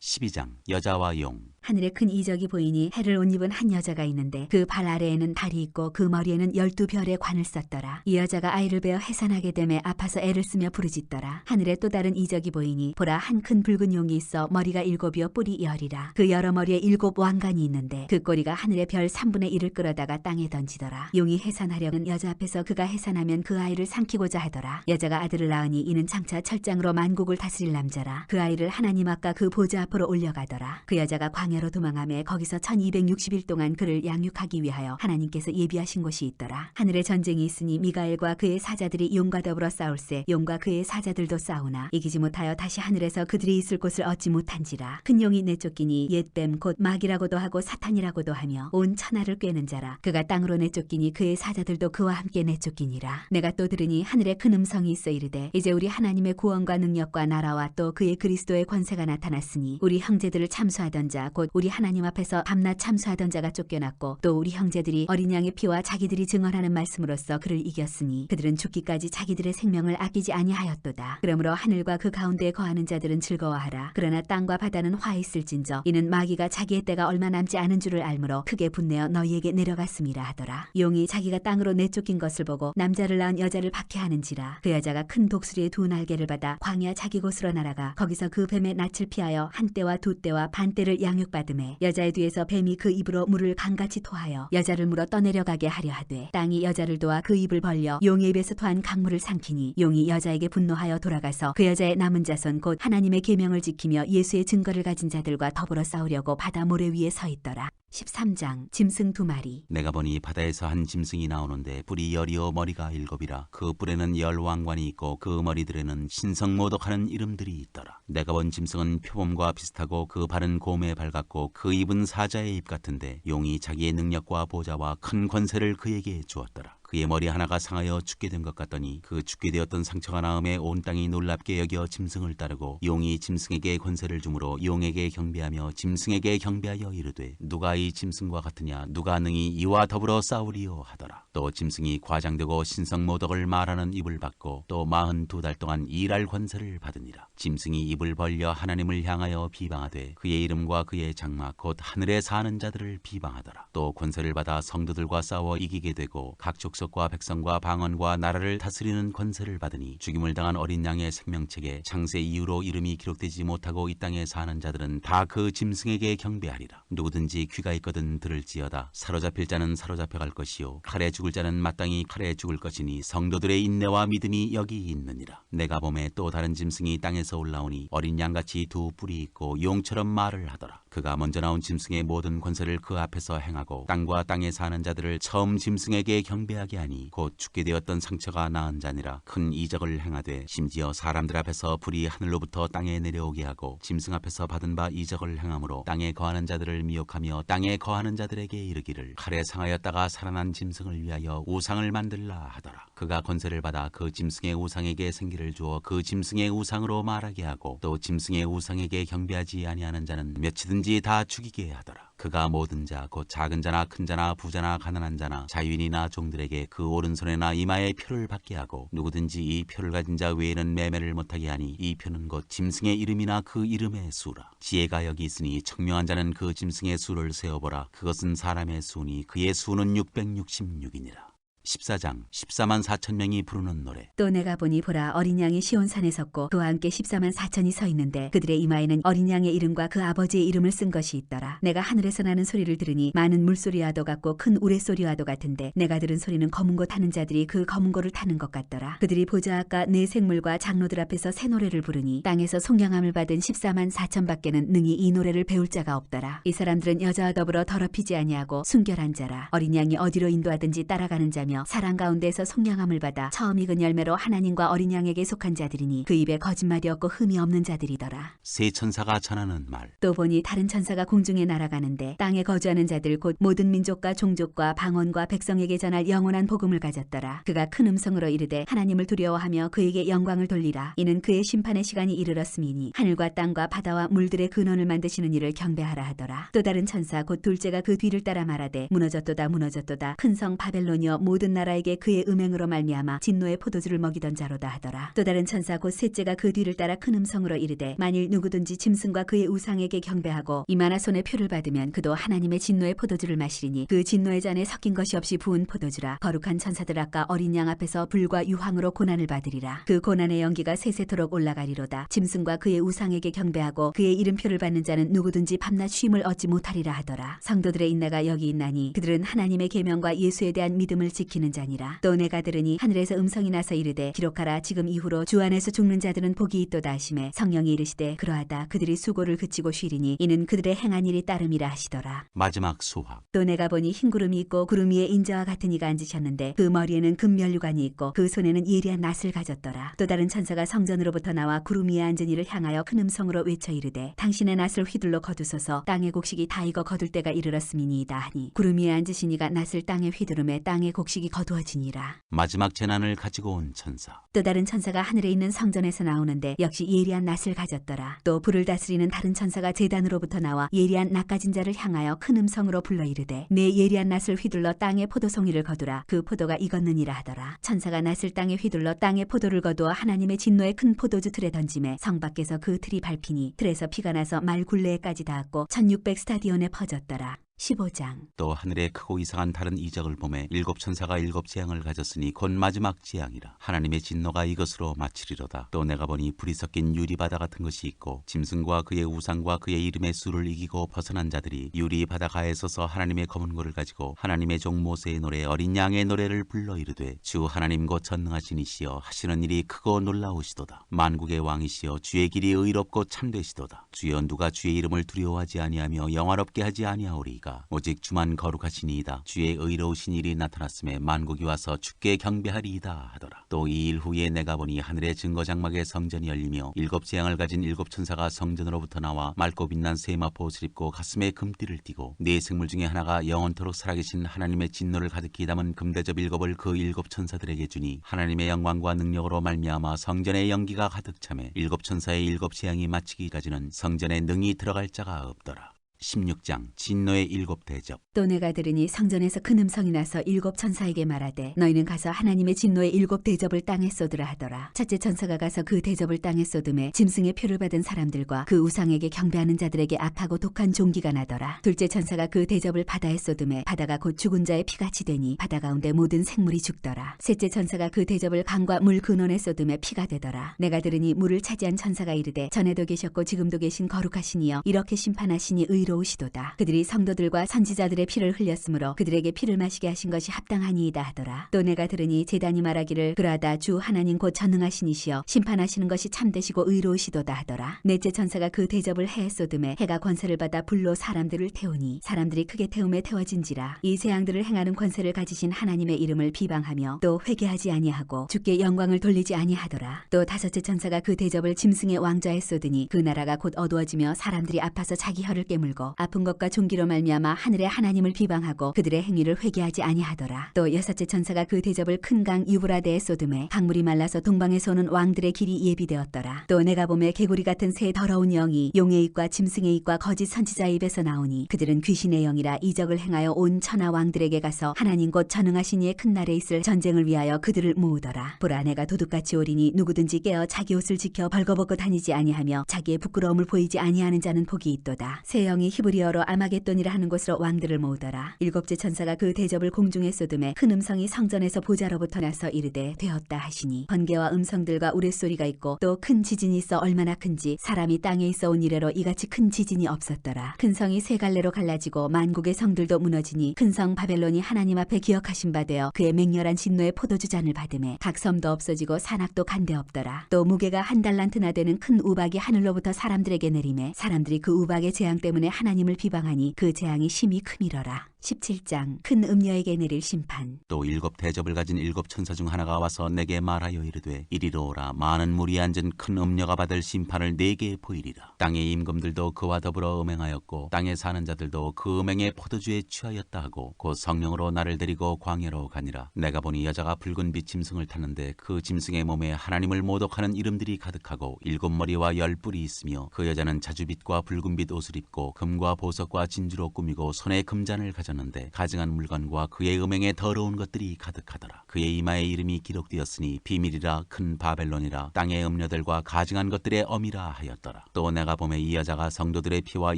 12장 여자와 용. 하늘에 큰 이적이 보이니 해를 옷 입은 한 여자가 있는데 그 발 아래에는 달이 있고 그 머리에는 12별의 관을 썼더라. 이 여자가 아이를 베어 해산하게 되매 아파서 애를 쓰며 부르짖더라. 하늘에 또 다른 이적이 보이니 보라 한 큰 붉은 용이 있어 머리가 7이요 뿔이 10이라. 그 여러 머리에 7 왕관이 있는데 그 꼬리가 하늘의 별 3분의 1을 끌어다가 땅에 던지더라. 용이 해산하려는 여자 앞에서 그가 해산하면 그 아이를 삼키고자 하더라. 여자가 아들을 낳으니 이는 장차 철장으로 만국을 다스릴 남자라. 그 아이를 하나님 앞과 그 보좌 앞으로 올려가더라. 그 여자가 광야로 도망하며 거기서 1260일 동안 그를 양육하기 위하여 하나님께서 예비하신 곳이 있더라. 하늘에 전쟁이 있으니 미가엘과 그의 사자들이 용과 더불어 싸울세 용과 그의 사자들도 싸우나 이기지 못하여 다시 하늘에서 그들이 있을 곳을 얻지 못한지라. 큰 용이 내쫓기니 옛뱀 곧 마귀라고도 하고 사탄이라고도 하며 온 천하를 꿰는 자라. 그가 땅으로 내쫓기니 그의 사자들도 그와 함께 내쫓기니라. 내가 또 들으니 하늘에 큰 음성이 있어 이르되 이제 우리 하나님의 구원과 능력과 나라와 또 그의 그리스도의 권세가 나타났으니 우리 형제들을 참수하던 자 곧 우리 하나님 앞에서 밤낮 참수하던 자가 쫓겨났고 또 우리 형제들이 어린 양의 피와 자기들이 증언하는 말씀으로써 그를 이겼으니 그들은 죽기까지 자기들의 생명을 아끼지 아니하였도다. 그러므로 하늘과 그 가운데에 거하는 자들은 즐거워하라. 그러나 땅과 바다는 화 있을진저 이는 마귀가 자기의 때가 얼마 남지 않은 줄을 알므로 크게 분내어 너희에게 내려갔음이라 하더라. 용이 자기가 땅으로 내쫓긴 것을 보고 남자를 낳은 여자를 박해하는지라. 그 여자가 큰 독수리의 2 날개를 받아 광야 자기 곳으로 날아가 거기서 그 뱀의 낯을 피하여 한 떼와 2 떼와 반 떼를 양육받음에 여자의 뒤에서 뱀이 그 입으로 물을 강같이 토하여 여자를 물어 떠내려가게 하려 하되 땅이 여자를 도와 그 입을 벌려 용의 입에서 토한 강물을 삼키니 용이 여자에게 분노하여 돌아가서 그 여자의 남은 자손 곧 하나님의 계명을 지키며 예수의 증거를 가진 자들과 더불어 싸우려고 바다 모래 위에 서 있더라. 13장 짐승 2마리. 내가 보니 바다에서 한 짐승이 나오는데 뿔이 열이요 머리가 7이라 그 뿔에는 10왕관이 있고 그 머리들에는 신성모독하는 이름들이 있더라. 내가 본 짐승은 표범과 비슷하고 그 발은 곰의 발 같고 그 입은 사자의 입 같은데 용이 자기의 능력과 보좌와 큰 권세를 그에게 주었더라. 그의 머리 하나가 상하여 죽게 된 것 같더니 그 죽게 되었던 상처가 나음에 온 땅이 놀랍게 여겨 짐승을 따르고 용이 짐승에게 권세를 주므로 용에게 경배하며 짐승에게 경배하여 이르되 누가 이 짐승과 같으냐 누가 능히 이와 더불어 싸우리요 하더라. 또 짐승이 과장되고 신성모독을 말하는 입을 받고 또 42달 동안 일할 권세를 받으니라. 짐승이 입을 벌려 하나님을 향하여 비방하되 그의 이름과 그의 장막 곧 하늘에 사는 자들을 비방하더라. 또 권세를 받아 성도들과 싸워 이기게 되고 각 족속과 백성과 방언과 나라를 다스리는 권세를 받으니 죽임을 당한 어린 양의 생명책에 창세 이후로 이름이 기록되지 못하고 이 땅에 사는 자들은 다 그 짐승에게 경배하리라. 누구든지 귀가 있거든 들을지어다. 사로잡힐 자는 사로잡혀갈 것이요 칼에 죽을 자는 마땅히 칼에 죽을 것이니 성도들의 인내와 믿음이 여기 있느니라. 내가 보매 또 다른 짐승이 땅에서 올라오니 어린 양같이 2뿔이 있고 용처럼 말을 하더라. 그가 먼저 나온 짐승의 모든 권세를 그 앞에서 행하고 땅과 땅에 사는 자들을 처음 짐승에게 경배하게 하니 곧 죽게 되었던 상처가 나은 자니라. 큰 이적을 행하되 심지어 사람들 앞에서 불이 하늘로부터 땅에 내려오게 하고 짐승 앞에서 받은 바 이적을 행함으로 땅에 거하는 자들을 미혹하며 땅에 거하는 자들에게 이르기를 칼에 상하였다가 살아난 짐승을 위하여 우상을 만들라 하더라. 그가 권세를 받아 그 짐승의 우상에게 생기를 주어 그 짐승의 우상으로 말하게 하고 또 짐승의 우상에게 경배하지 아니하는 자는 몇이든지 다 죽이게 하더라. 그가 모든 자 곧 작은 자나 큰 자나 부자나 가난한 자나 자유인이나 종들에게 그 오른손에나 이마에 표를 받게 하고 누구든지 이 표를 가진 자 외에는 매매를 못하게 하니 이 표는 곧 짐승의 이름이나 그 이름의 수라. 지혜가 여기 있으니 청명한 자는 그 짐승의 수를 세어보라. 그것은 사람의 수니 그의 수는 666이니라. 14장 14만 4천 명이 부르는 노래. 또 내가 보니 보라 어린 양이 시온산에 섰고 그와 함께 14만 4천이 서 있는데 그들의 이마에는 어린 양의 이름과 그 아버지의 이름을 쓴 것이 있더라. 내가 하늘에서 나는 소리를 들으니 많은 물소리와도 같고 큰 우레소리와도 같은데 내가 들은 소리는 검은 고 타는 자들이 그 검은 고를 타는 것 같더라. 그들이 보좌 아까 네 생물과 장로들 앞에서 새 노래를 부르니 땅에서 송영함을 받은 14만 4천 밖에는 능히 이 노래를 배울 자가 없더라. 이 사람들은 여자와 더불어 더럽히지 아니하고 순결한 자라. 어린 양이 어디로 인도하든지 따라가는 자며 사랑 가운데서 속량함을 받아 처음 익은 열매로 하나님과 어린 양에게 속한 자들이니 그 입에 거짓말이 없고 흠이 없는 자들이더라. 세 천사가 전하는 말. 또 보니 다른 천사가 공중에 날아가는데 땅에 거주하는 자들 곧 모든 민족과 종족과 방언과 백성에게 전할 영원한 복음을 가졌더라. 그가 큰 음성으로 이르되 하나님을 두려워하며 그에게 영광을 돌리라. 이는 그의 심판의 시간이 이르렀음이니 하늘과 땅과 바다와 물들의 근원을 만드시는 이를 경배하라 하더라. 또 다른 천사 곧 둘째가 그 뒤를 따라 말하되 무너졌도다 무너졌도다. 큰 성 바벨론이여 모든 나라에게 그의 음행으로 말미암아 진노의 포도주를 먹이던 자로다 하더라. 또 다른 천사 곧 셋째가 그 뒤를 따라 큰 음성으로 이르되 만일 누구든지 짐승과 그의 우상에게 경배하고 이마나 손에 표를 받으면 그도 하나님의 진노의 포도주를 마시리니 그 진노의 잔에 섞인 것이 없이 부은 포도주라. 거룩한 천사들 아까 어린 양 앞에서 불과 유황으로 고난을 받으리라. 그 고난의 연기가 세세토록 올라가리로다. 짐승과 그의 우상에게 경배하고 그의 이름표를 받는 자는 누구든지 밤낮 쉼을 얻지 못하리라 하더라. 성도들의 인내가 여기 있나니 그들은 하나님의 계명과 예수에 대한 믿음을 지키는 자니라. 또 내가 들으니 하늘에서 음성이 나서 이르되 기록하라. 지금 이후로 주 안에서 죽는 자들은 복이 있도다 하시매 성령이 이르시되 그러하다. 그들이 수고를 그치고 쉬리니 이는 그들의 행한 일이 따름이라 하시더라. 마지막 수확. 또 내가 보니 흰 구름이 있고 구름 위에 인자와 같은 이가 앉으셨는데 그 머리에는 금면류관이 있고 그 손에는 예리한 낫을 가졌더라. 또 다른 천사가 성전으로부터 나와 구름 위에 앉은 이를 향하여 큰 음성으로 외쳐 이르되 당신의 낫을 휘둘러 거두소서. 땅의 곡식이 다 익어 거둘 때가 이르렀음이니이다 하니 구름 위에 앉으신 이가 낫을 땅에 휘두르매 땅의 곡식이 거두어지니라. 마지막 재난을 가지고 온 천사. 또 다른 천사가 하늘에 있는 성전에서 나오는데 역시 예리한 낫을 가졌더라. 또 불을 다스리는 다른 천사가 제단으로부터 나와 예리한 낫 가진 자를 향하여 큰 음성으로 불러 이르되 내 예리한 낫을 휘둘러 땅에 포도송이를 거두라. 그 포도가 익었느니라 하더라. 천사가 낫을 땅에 휘둘러 땅에 포도를 거두어 하나님의 진노의 큰 포도주 틀에 던짐에 성 밖에서 그 틀이 밟히니 틀에서 피가 나서 말 굴레에까지 닿았고 1600 스타디온에 퍼졌더라. 15장. 또 하늘에 크고 이상한 다른 이적을 보매 7 천사가 7 재앙을 가졌으니 곧 마지막 재앙이라. 하나님의 진노가 이것으로 마치리로다. 또 내가 보니 불이 섞인 유리바다 같은 것이 있고 짐승과 그의 우상과 그의 이름의 수를 이기고 벗어난 자들이 유리바다 가에 서서 하나님의 검은 고를 가지고 하나님의 종 모세의 노래 어린 양의 노래를 불러 이르되 주 하나님 곧 전능하신 이시여 하시는 일이 크고 놀라우시도다. 만국의 왕이시여 주의 길이 의롭고 참되시도다. 주여 누가 주의 이름을 두려워하지 아니하며 영화롭게 하지 아니하오리이까. 거룩하시니까 오직 주만 거룩하시니이다. 주의 의로우신 일이 나타났음에 만국이 와서 주께 경배하리이다 하더라. 또 이 일 후에 내가 보니 하늘의 증거장막의 성전이 열리며 일곱 재앙을 가진 일곱 천사가 성전으로부터 나와 맑고 빛난 세마포 옷을 입고 가슴에 금띠를 띠고 네 생물 중에 하나가 영원토록 살아계신 하나님의 진노를 가득히 담은 금대접 일곱을 그 일곱 천사들에게 주니 하나님의 영광과 능력으로 말미암아 성전의 연기가 가득 차매 일곱 천사의 일곱 재앙이 마치기까지는 성전에 능히 들어갈 자가 없더라. 16장 진노의 일곱 대접. 또 내가 들으니 성전에서 큰 음성이 나서 일곱 천사에게 말하되 너희는 가서 하나님의 진노의 일곱 대접을 땅에 쏟으라 하더라. 첫째 천사가 가서 그 대접을 땅에 쏟음에 짐승의 표를 받은 사람들과 그 우상에게 경배하는 자들에게 악하고 독한 종기가 나더라. 둘째 천사가 그 대접을 바다에 쏟음에 바다가 곧 죽은 자의 피같이 되니 바다 가운데 모든 생물이 죽더라. 셋째 천사가 그 대접을 강과 물 근원에 쏟음에 피가 되더라. 내가 들으니 물을 차지한 천사가 이르되 전에도 계셨고 지금도 계신 거룩하시니여 이렇게 심판하시니 의로우시도다. 그들이 성도들과 선지자들의 피를 흘렸으므로 그들에게 피를 마시게 하신 것이 합당하니이다 하더라. 또 내가 들으니 제단이 말하기를 그러하다 주 하나님 곧 전능하시니시여 심판하시는 것이 참되시고 의로우시도다 하더라. 넷째 천사가 그 대접을 해에 쏟음에 해가 권세를 받아 불로 사람들을 태우니 사람들이 크게 태움에 태워진지라. 이 재앙들을 행하는 권세를 가지신 하나님의 이름을 비방하며 또 회개하지 아니하고 주께 영광을 돌리지 아니하더라. 또 다섯째 천사가 그 대접을 짐승의 왕좌에 쏟으니 그 나라가 곧 어두워지며 사람들이 아파서 자기 혀를 깨물고 아픈 것과 종기로 말미암아 하늘의 하나님을 비방하고 그들의 행위를 회개하지 아니하더라. 또 여섯째 천사가 그 대접을 큰 강 유브라데에 쏟음에 강물이 말라서 동방에서 오는 왕들의 길이 예비되었더라. 또 내가 보매 개구리 같은 새 더러운 영이 용의 입과 짐승의 입과 거짓 선지자의 입에서 나오니 그들은 귀신의 영이라 이적을 행하여 온 천하 왕들에게 가서 하나님 곧 전능하신 이의 큰 날에 있을 전쟁을 위하여 그들을 모으더라. 보라 내가 도둑같이 오리니 누구든지 깨어 자기 옷을 지켜 벌거벗고 다니지 아니하며 자기의 부끄러움을 보이지 아니하는 자는 복이 있도다. 새 영이 히브리어로 아마겟돈이라 하는 곳으로 왕들을 모으더라. 일곱째 천사가 그 대접을 공중에 쏟음에 큰 음성이 성전에서 보좌로부터 나서 이르되 되었다 하시니 번개와 음성들과 우레소리가 있고 또 큰 지진이 있어 얼마나 큰지 사람이 땅에 있어 온 이래로 이같이 큰 지진이 없었더라. 큰 성이 세 갈래로 갈라지고 만국의 성들도 무너지니 큰 성 바벨론이 하나님 앞에 기억하신 바 되어 그의 맹렬한 진노의 포도주 잔을 받음에 각 섬도 없어지고 산악도 간데 없더라. 또 무게가 한 달란트나 되는 큰 우박이 하늘로부터 사람들에게 내림에 사람들이 그 우박의 재앙 때문에 하나님을 비방하니 그 재앙이 심히 크미러라. 17장 큰 음녀에게 내릴 심판. 또 일곱 대접을 가진 일곱 천사 중 하나가 와서 내게 말하여 이르되 이리로 오라. 많은 물이 앉은 큰 음녀가 받을 심판을 네게 보이리라. 땅의 임금들도 그와 더불어 음행하였고 땅에 사는 자들도 그 음행의 포도주에 취하였다 하고 곧 성령으로 나를 데리고 광야로 가니라. 내가 보니 여자가 붉은 빛 짐승을 탔는데 그 짐승의 몸에 하나님을 모독하는 이름들이 가득하고 일곱 머리와 열 뿔이 있으며 그 여자는 자주빛과 붉은빛 옷을 입고 금과 보석과 진주로 꾸미고 손에 금잔을 가졌는데 가증한 물건과 그의 음행에 더러운 것들이 가득하더라. 그의 이마에 이름이 기록되었으니 비밀이라 큰 바벨론이라 땅의 음녀들과 가증한 것들의 엄이라 하였더라. 또 내가 보매 이 여자가 성도들의 피와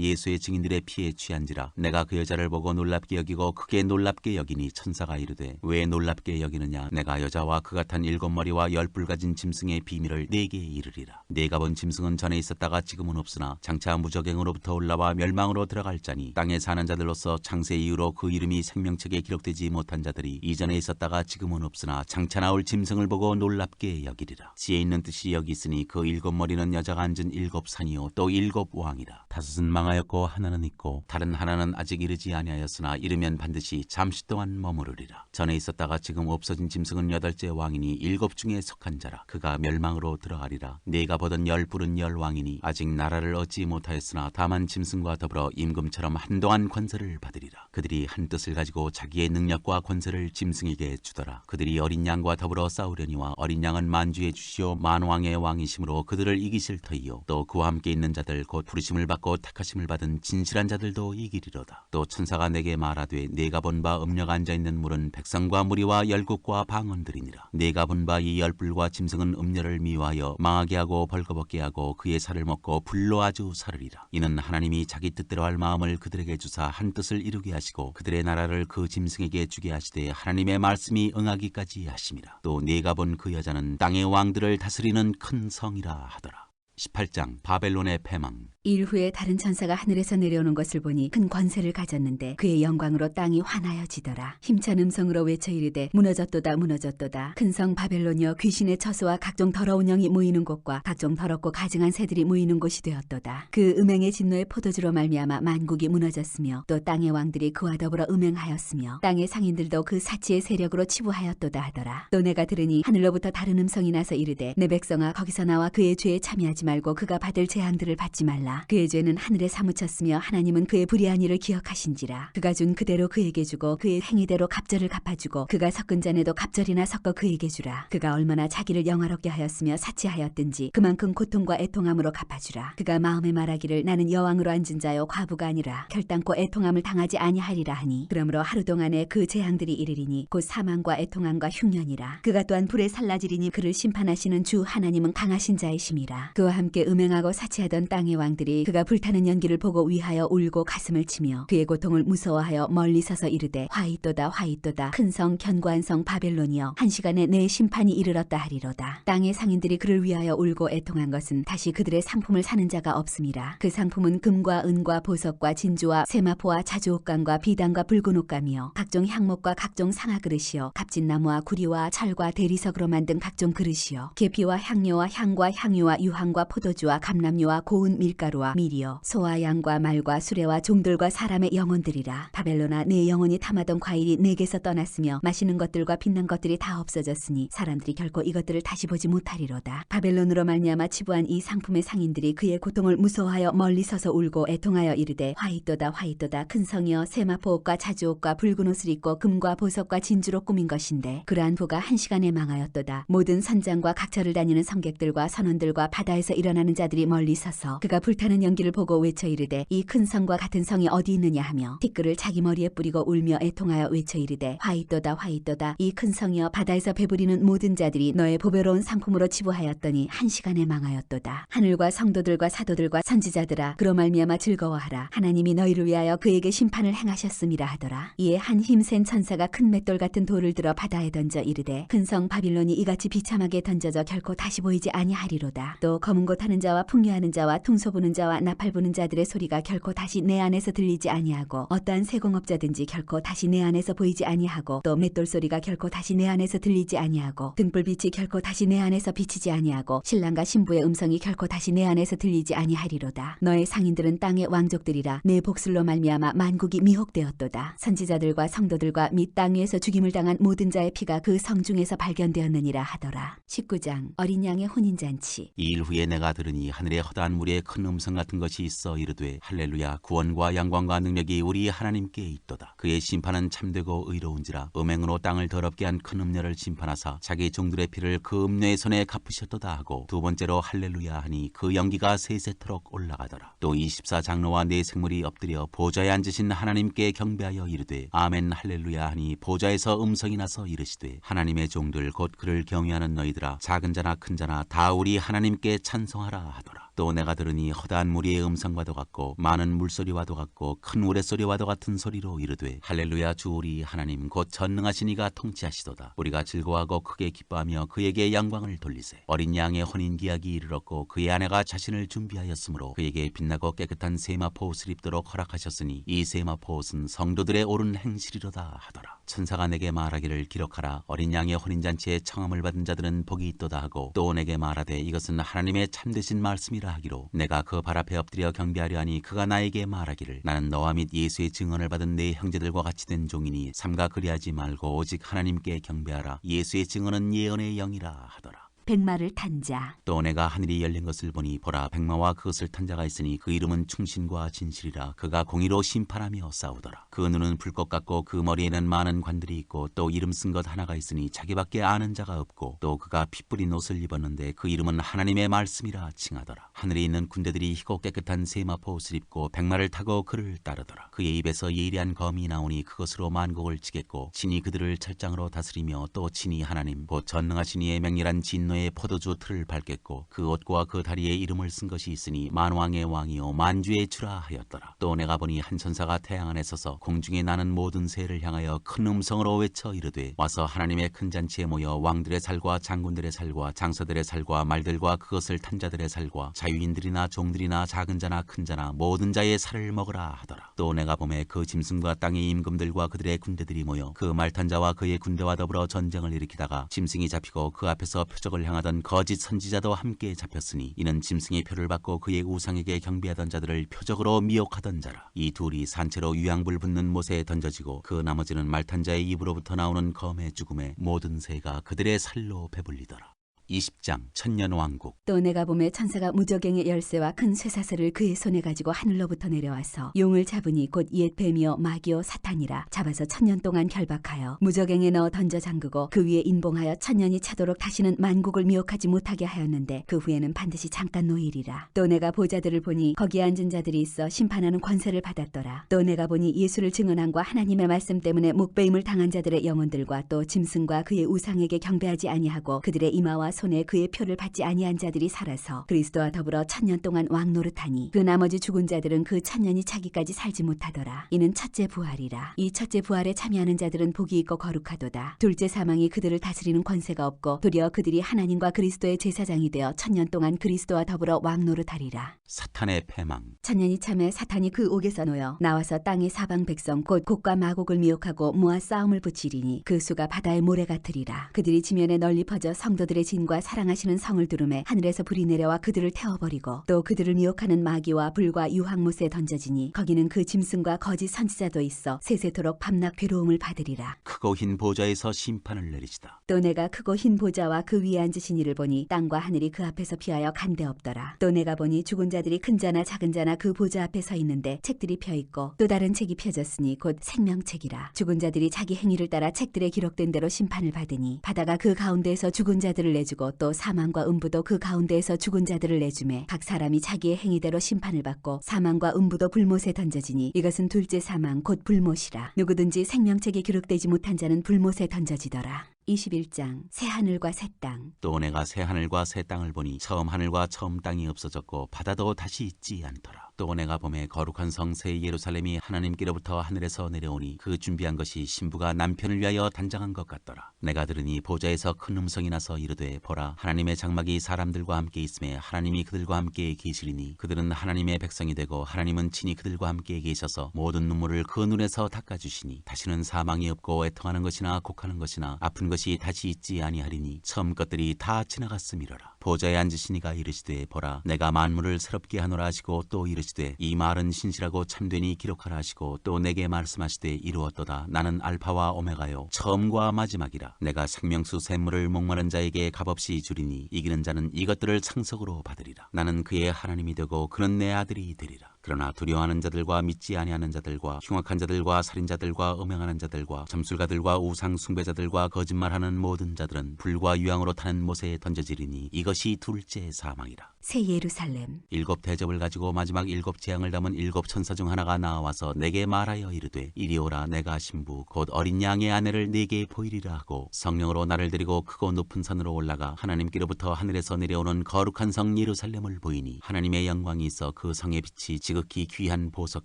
예수의 증인들의 피에 취한지라. 내가 그 여자를 보고 놀랍게 여기고 크게 놀랍게 여기니 천사가 이르되 왜 놀랍게 여기느냐. 내가 여자와 그 같은 일곱 머리와 열 뿔 가진 짐승의 비밀을 네게 이르리라. 네가 본 짐승은 전에 있었다가 지금은 없으나 장차 무적행으로부터 올라와 멸망으로 들어갈 자니 땅에 사는 자들로서 창세 이후로 그 이름이 생명책에 기록되지 못한 자들이 이전에 있었다가 지금은 없으나 장차 나올 짐승을 보고 놀랍게 여기리라. 지혜 있는 뜻이 여기 있으니 그 일곱 머리는 여자가 앉은 일곱 산이요 또 일곱 왕이라. 다섯은 망하였고 하나는 있고 다른 하나는 아직 이르지 아니하였으나 이르면 반드시 잠시 동안 머무르리라. 전에 있었다가 지금 없어진 짐승은 여덟째 왕이니 일곱 중에 속한 자라. 그가 멸망으로 들어가리라. 네가 보던 열 뿔은 열 왕이니 아직 나라를 얻지 못하였으나 다만 짐승과 더불어 임금처럼 한동안 권세를 받으리라. 그들이 한 뜻을 가지고 자기의 능력과 권세를 짐승에게 주더라. 그들이 어린 양과 더불어 싸우려니와 어린 양은 만주의 주시오 만왕의 왕이심으로 그들을 이기실 터이요 또 그와 함께 있는 자들 곧 부르심을 받고 택하심을 받은 진실한 자들도 이기리로다. 또 천사가 내게 말하되 네가 본 바 음녀가 앉아있는 물은 백성과 무리와 열국과 방언들이니라. 네가 본 바 이 열불과 짐승은 음녀를 미워하여 망하게 하고 벌거벗게 하고 그의 살을 먹고 불로 아주 사르리라. 이는 하나님이 자기 뜻대로 할 마음을 그들에게 주사 한 뜻을 이루게 하시고 그들의 나라를 그 짐승에게 주게 하시되 하나님의 말씀이 응하기까지 하심이라. 또 네가 본 그 여자는 땅의 왕들을 다스리는 큰 성이라 하더라. 18장 바벨론의 패망. 일 후에 다른 천사가 하늘에서 내려오는 것을 보니 큰 권세를 가졌는데 그의 영광으로 땅이 환하여지더라. 힘찬 음성으로 외쳐 이르되 무너졌도다 무너졌도다. 큰 성 바벨론이여 귀신의 처소와 각종 더러운 영이 모이는 곳과 각종 더럽고 가증한 새들이 모이는 곳이 되었도다. 그 음행의 진노의 포도주로 말미암아 만국이 무너졌으며 또 땅의 왕들이 그와 더불어 음행하였으며 땅의 상인들도 그 사치의 세력으로 치부하였도다 하더라. 또 내가 들으니 하늘로부터 다른 음성이 나서 이르되 내 백성아 거기서 나와 그의 죄에 참여하지 말고 그가 받을 재앙들을 받지 말라. 그의 죄는 하늘에 사무쳤으며 하나님은 그의 불의한 일을 기억하신지라. 그가 준 그대로 그에게 주고 그의 행위대로 갑절을 갚아주고 그가 섞은 잔에도 갑절이나 섞어 그에게 주라. 그가 얼마나 자기를 영화롭게 하였으며 사치하였든지 그만큼 고통과 애통함으로 갚아주라. 그가 마음에 말하기를 나는 여왕으로 앉은 자요 과부가 아니라 결단코 애통함을 당하지 아니하리라 하니 그러므로 하루 동안에 그 재앙들이 이르리니 곧 사망과 애통함과 흉년이라. 그가 또한 불에 살라지리니 그를 심판하시는 주 하나님은 강하신 자이심이라. 그와 함께 음행하고 사치하던 땅의 왕들이 그가 불타는 연기를 보고 위하여 울고 가슴을 치며 그의 고통을 무서워하여 멀리 서서 이르되 화이또다 화이또다. 큰 성 견고한 성 바벨론이여 한 시간에 내 심판이 이르렀다 하리로다. 땅의 상인들이 그를 위하여 울고 애통한 것은 다시 그들의 상품을 사는 자가 없음이라. 그 상품은 금과 은과 보석과 진주와 세마포와 자주옥감과 비단과 붉은 옷감이요 각종 향목과 각종 상아 그릇이요 값진 나무와 구리와 철과 대리석으로 만든 각종 그릇이요 계피와 향료와 향과 향유와 유황과 포도주와 감람유와 고운 밀가루와 밀이요 소와 양과 말과 수레와 종들과 사람의 영혼들이라. 바벨론아 내 영혼이 탐하던 과일이 내게서 떠났으며 마시는 것들과 빛난 것들이 다 없어졌으니 사람들이 결코 이것들을 다시 보지 못하리로다. 바벨론으로 말미암아 치부한 이 상품의 상인들이 그의 고통을 무서워하여 멀리 서서 울고 애통하여 이르되 화이또다 화이또다. 큰 성이여 세마포옷과 자주옷과 붉은 옷을 입고 금과 보석과 진주로 꾸민 것인데 그러한 부가 한 시간에 망하였도다. 모든 선장과 각처를 다니는 성객들과 선원들과 바다에서 일어나는 자들이 멀리 서서 그가 불타는 연기를 보고 외쳐 이르되 이 큰 성과 같은 성이 어디 있느냐 하며 티끌을 자기 머리에 뿌리고 울며 애통하여 외쳐 이르되 화이또다 화이또다. 이 큰 성이여 바다에서 배부리는 모든 자들이 너의 보배로운 상품으로 치부하였더니 한 시간에 망하였도다. 하늘과 성도들과 사도들과 선지자들아 그로 말미암아 즐거워하라. 하나님이 너희를 위하여 그에게 심판을 행하셨음이라 하더라. 이에 한 힘센 천사가 큰 맷돌 같은 돌을 들어 바다에 던져 이르되 큰 성 바빌론이 이같이 비참하게 던져져 결코 다시 보이지 아니하리로다. 또 검은 고 타는 자와 풍요하는 자와 퉁소 부는 자와 나팔 부는 자들의 소리가 결코 다시 내 안에서 들리지 아니하고 어떠한 세공업자든지 결코 다시 내 안에서 보이지 아니하고 또 맷돌 소리가 결코 다시 내 안에서 들리지 아니하고 등불빛이 결코 다시 내 안에서 비치지 아니하고 신랑과 신부의 음성이 결코 다시 내 안에서 들리지 아니하리로다. 너의 상인들은 땅의 왕족들이라. 내 복술로 말미암아 만국이 미혹되었도다. 선지자들과 성도들과 및 땅 위에서 죽임을 당한 모든 자의 피가 그 성 중에서 발견되었느니라 하더라. 19장 어린 양의 혼인잔치. 이 일 후에 내가 들으니 하늘에 허다한 무리에 큰 음성 같은 것이 있어 이르되 할렐루야 구원과 영광과 능력이 우리 하나님께 있도다. 그의 심판은 참되고 의로운지라. 음행으로 땅을 더럽게 한 큰 음녀를 심판하사 자기 종들의 피를 그 음녀의 손에 갚으셨도다 하고 두 번째로 할렐루야 하니 그 연기가 세세토록 올라가더라. 또 24장로와 네 생물이 엎드려 보좌에 앉으신 하나님께 경배하여 이르되 아멘 할렐루야 하니 보좌에서 음성이 나서 이르시되 하나님의 종들 곧 그를 경외하는 너희들아 작은 자나 큰 자나 다 우리 하나님께 찬송하라 하더라. 또 내가 들으니 허다한 무리의 음성과도 같고 많은 물소리와도 같고 큰 우레소리와도 같은 소리로 이르되 할렐루야 주 우리 하나님 곧 전능하신 이가 통치하시도다. 우리가 즐거워하고 크게 기뻐하며 그에게 영광을 돌리세. 어린 양의 혼인기약이 이르렀고 그의 아내가 자신을 준비하였으므로 그에게 빛나고 깨끗한 세마포 옷을 입도록 허락하셨으니 이 세마포 옷은 성도들의 옳은 행실이로다 하더라. 천사가 내게 말하기를 기록하라. 어린 양의 혼인잔치에 청함을 받은 자들은 복이 있도다 하고 또 내게 말하되 이것은 하나님의 참되신 말씀이라 하기로 내가 그 발 앞에 엎드려 경배하려 하니 그가 나에게 말하기를 나는 너와 및 예수의 증언을 받은 네 형제들과 같이 된 종이니 삼가 그리하지 말고 오직 하나님께 경배하라. 예수의 증언은 예언의 영이라 하더라. 백마를 탄 자. 또 내가 하늘이 열린 것을 보니 보라 백마와 그것을 탄 자가 있으니 그 이름은 충신과 진실이라. 그가 공의로 심판하며 싸우더라. 그 눈은 불꽃 같고 그 머리에는 많은 관들이 있고 또 이름 쓴 것 하나가 있으니 자기밖에 아는 자가 없고 또 그가 피 뿌린 옷을 입었는데 그 이름은 하나님의 말씀이라 칭하더라. 하늘에 있는 군대들이 희고 깨끗한 세마포 옷을 입고 백마를 타고 그를 따르더라. 그의 입에서 예리한 검이 나오니 그것으로 만국을 치겠고 친히 그들을 철장으로 다스리며 또 친히 하나님 곧 전능하신 이의 맹렬한 진노의 피아노의 포도주 틀을 밟겠고 그 옷과 그 다리에 이름을 쓴 것이 있으니 만왕의 왕이요 만주의 주라 하였더라. 또 내가 보니 한 천사가 태양 안에 서서 공중에 나는 모든 새를 향하여 큰 음성으로 외쳐 이르되 와서 하나님의 큰 잔치에 모여 왕들의 살과 장군들의 살과 장서들의 살과 말들과 그것을 탄 자들의 살과 자유인들이나 종들이나 작은 자나 큰 자나 모든 자의 살을 먹으라 하더라. 또 내가 보매 그 짐승과 땅의 임금들과 그들의 군대들이 모여 그 말탄 자와 그의 군대와 더불어 전쟁을 일으키다가 짐승이 잡히고 그 앞에서 표적을 향하던 거짓 선지자도 함께 잡혔으니 이는 짐승의 표를 받고 그의 우상에게 경배하던 자들을 표적으로 미혹하던 자라. 이 둘이 산채로 유황불 붙는 못에 던져지고 그 나머지는 말탄 자의 입으로부터 나오는 검의 죽음에 모든 새가 그들의 살로 배불리더라. 20장 천년왕국. 또 내가 보매 천사가 무저갱의 열쇠와 큰 쇠사슬을 그의 손에 가지고 하늘로부터 내려와서 용을 잡으니 곧 옛 뱀이요 마귀요 사탄이라 잡아서 1000년 동안 결박하여 무저갱에 넣어 던져 잠그고 그 위에 인봉하여 1000년이 차도록 다시는 만국을 미혹하지 못하게 하였는데 그 후에는 반드시 잠깐 노일이라. 또 내가 보좌들을 보니 거기에 앉은 자들이 있어 심판하는 권세를 받았더라. 또 내가 보니 예수를 증언함과 하나님의 말씀 때문에 목배임을 당한 자들의 영혼들과 또 짐승과 그의 우상에게 경배하지 아니하고 그들의 이마와 손에 그의 표를 받지 아니한 자들이 살아서 그리스도와 더불어 1000년 동안 왕노릇하니 그 나머지 죽은 자들은 그 1000년이 차기까지 살지 못하더라. 이는 첫째 부활이라. 이 첫째 부활에 참여하는 자들은 복이 있고 거룩하도다. 둘째 사망이 그들을 다스리는 권세가 없고 도리어 그들이 하나님과 그리스도의 제사장이 되어 1000년 동안 그리스도와 더불어 왕노릇하리라. 사탄의 패망. 1000년이 참에 사탄이 그 옥에서 놓여 나와서 땅의 사방 백성 곧 곡과 마곡을 미혹하고 모아 싸움을 붙이리니 그 수가 바다의 모래 같으리라. 그들이 지면에 널리 퍼져 성도들의 진과 사랑하시는 성을 두르매 하늘에서 불이 내려와 그들을 태워버리고 또 그들을 미혹하는 마귀와 불과 유황못에 던져지니 거기는 그 짐승과 거짓 선지자도 있어 세세토록 밤낮 괴로움을 받으리라. 크고 흰 보좌에서 심판을 내리시다. 또 내가 크고 흰 보좌와 그 위에 앉으신 이를 보니 땅과 하늘이 그 앞에서 피하여 간데 없더라. 또 내가 보니 죽은 자들이 큰 자나 작은 자나 그 보좌 앞에 서 있는데 책들이 펴 있고 또 다른 책이 펴졌으니 곧 생명책이라. 죽은 자들이 자기 행위를 따라 책들에 기록된 대로 심판을 받으니 바다가 그 가운데에서 죽은 자들을 내주고 또 사망과 음부도 그 가운데에서 죽은 자들을 내주매 각 사람이 자기의 행위대로 심판을 받고 사망과 음부도 불못에 던져지니 이것은 둘째 사망 곧 불못이라. 누구든지 생명책에 기록되지 못한 자는 불못에 던져지더라. 21장 새 하늘과 새 땅. 또 내가 새 하늘과 새 땅을 보니 처음 하늘과 처음 땅이 없어졌고 바다도 다시 있지 않더라. 또 내가 보매 거룩한 성 새 예루살렘이 하나님께로부터 하늘에서 내려오니 그 준비한 것이 신부가 남편을 위하여 단장한 것 같더라. 내가 들으니 보좌에서 큰 음성이 나서 이르되 보라 하나님의 장막이 사람들과 함께 있음에 하나님이 그들과 함께 계시리니 그들은 하나님의 백성이 되고 하나님은 친히 그들과 함께 계셔서 모든 눈물을 그 눈에서 닦아주시니 다시는 사망이 없고 애통하는 것이나 곡하는 것이나 아픈 것이 다시 있지 아니하리니 처음 것들이 다 지나갔음이로라. 보좌에 앉으시니가 이르시되 보라 내가 만물을 새롭게 하노라 하시고 또 이르시되 이 말은 신실하고 참되니 기록하라 하시고 또 내게 말씀하시되 이루었도다. 나는 알파와 오메가요 처음과 마지막이라. 내가 생명수 샘물을 목마른 자에게 값없이 주리니 이기는 자는 이것들을 상속으로 받으리라. 나는 그의 하나님이 되고 그는 내 아들이 되리라. 그러나 두려워하는 자들과 믿지 아니하는 자들과 흉악한 자들과 살인자들과 음행하는 자들과 점술가들과 우상 숭배자들과 거짓말하는 모든 자들은 불과 유황으로 타는 못에 던져지리니 이것이 둘째 사망이라. 새 예루살렘. 7 대접을 가지고 마지막 7 재앙을 담은 7 천사 중 하나가 나와서 내게 말하여 이르되 이리 오라. 내가 신부 곧 어린 양의 아내를 네게 보이리라 하고 성령으로 나를 데리고 크고 높은 산으로 올라가 하나님께로부터 하늘에서 내려오는 거룩한 성 예루살렘을 보이니 하나님의 영광이 있어 그 성의 빛이 지극히 귀한 보석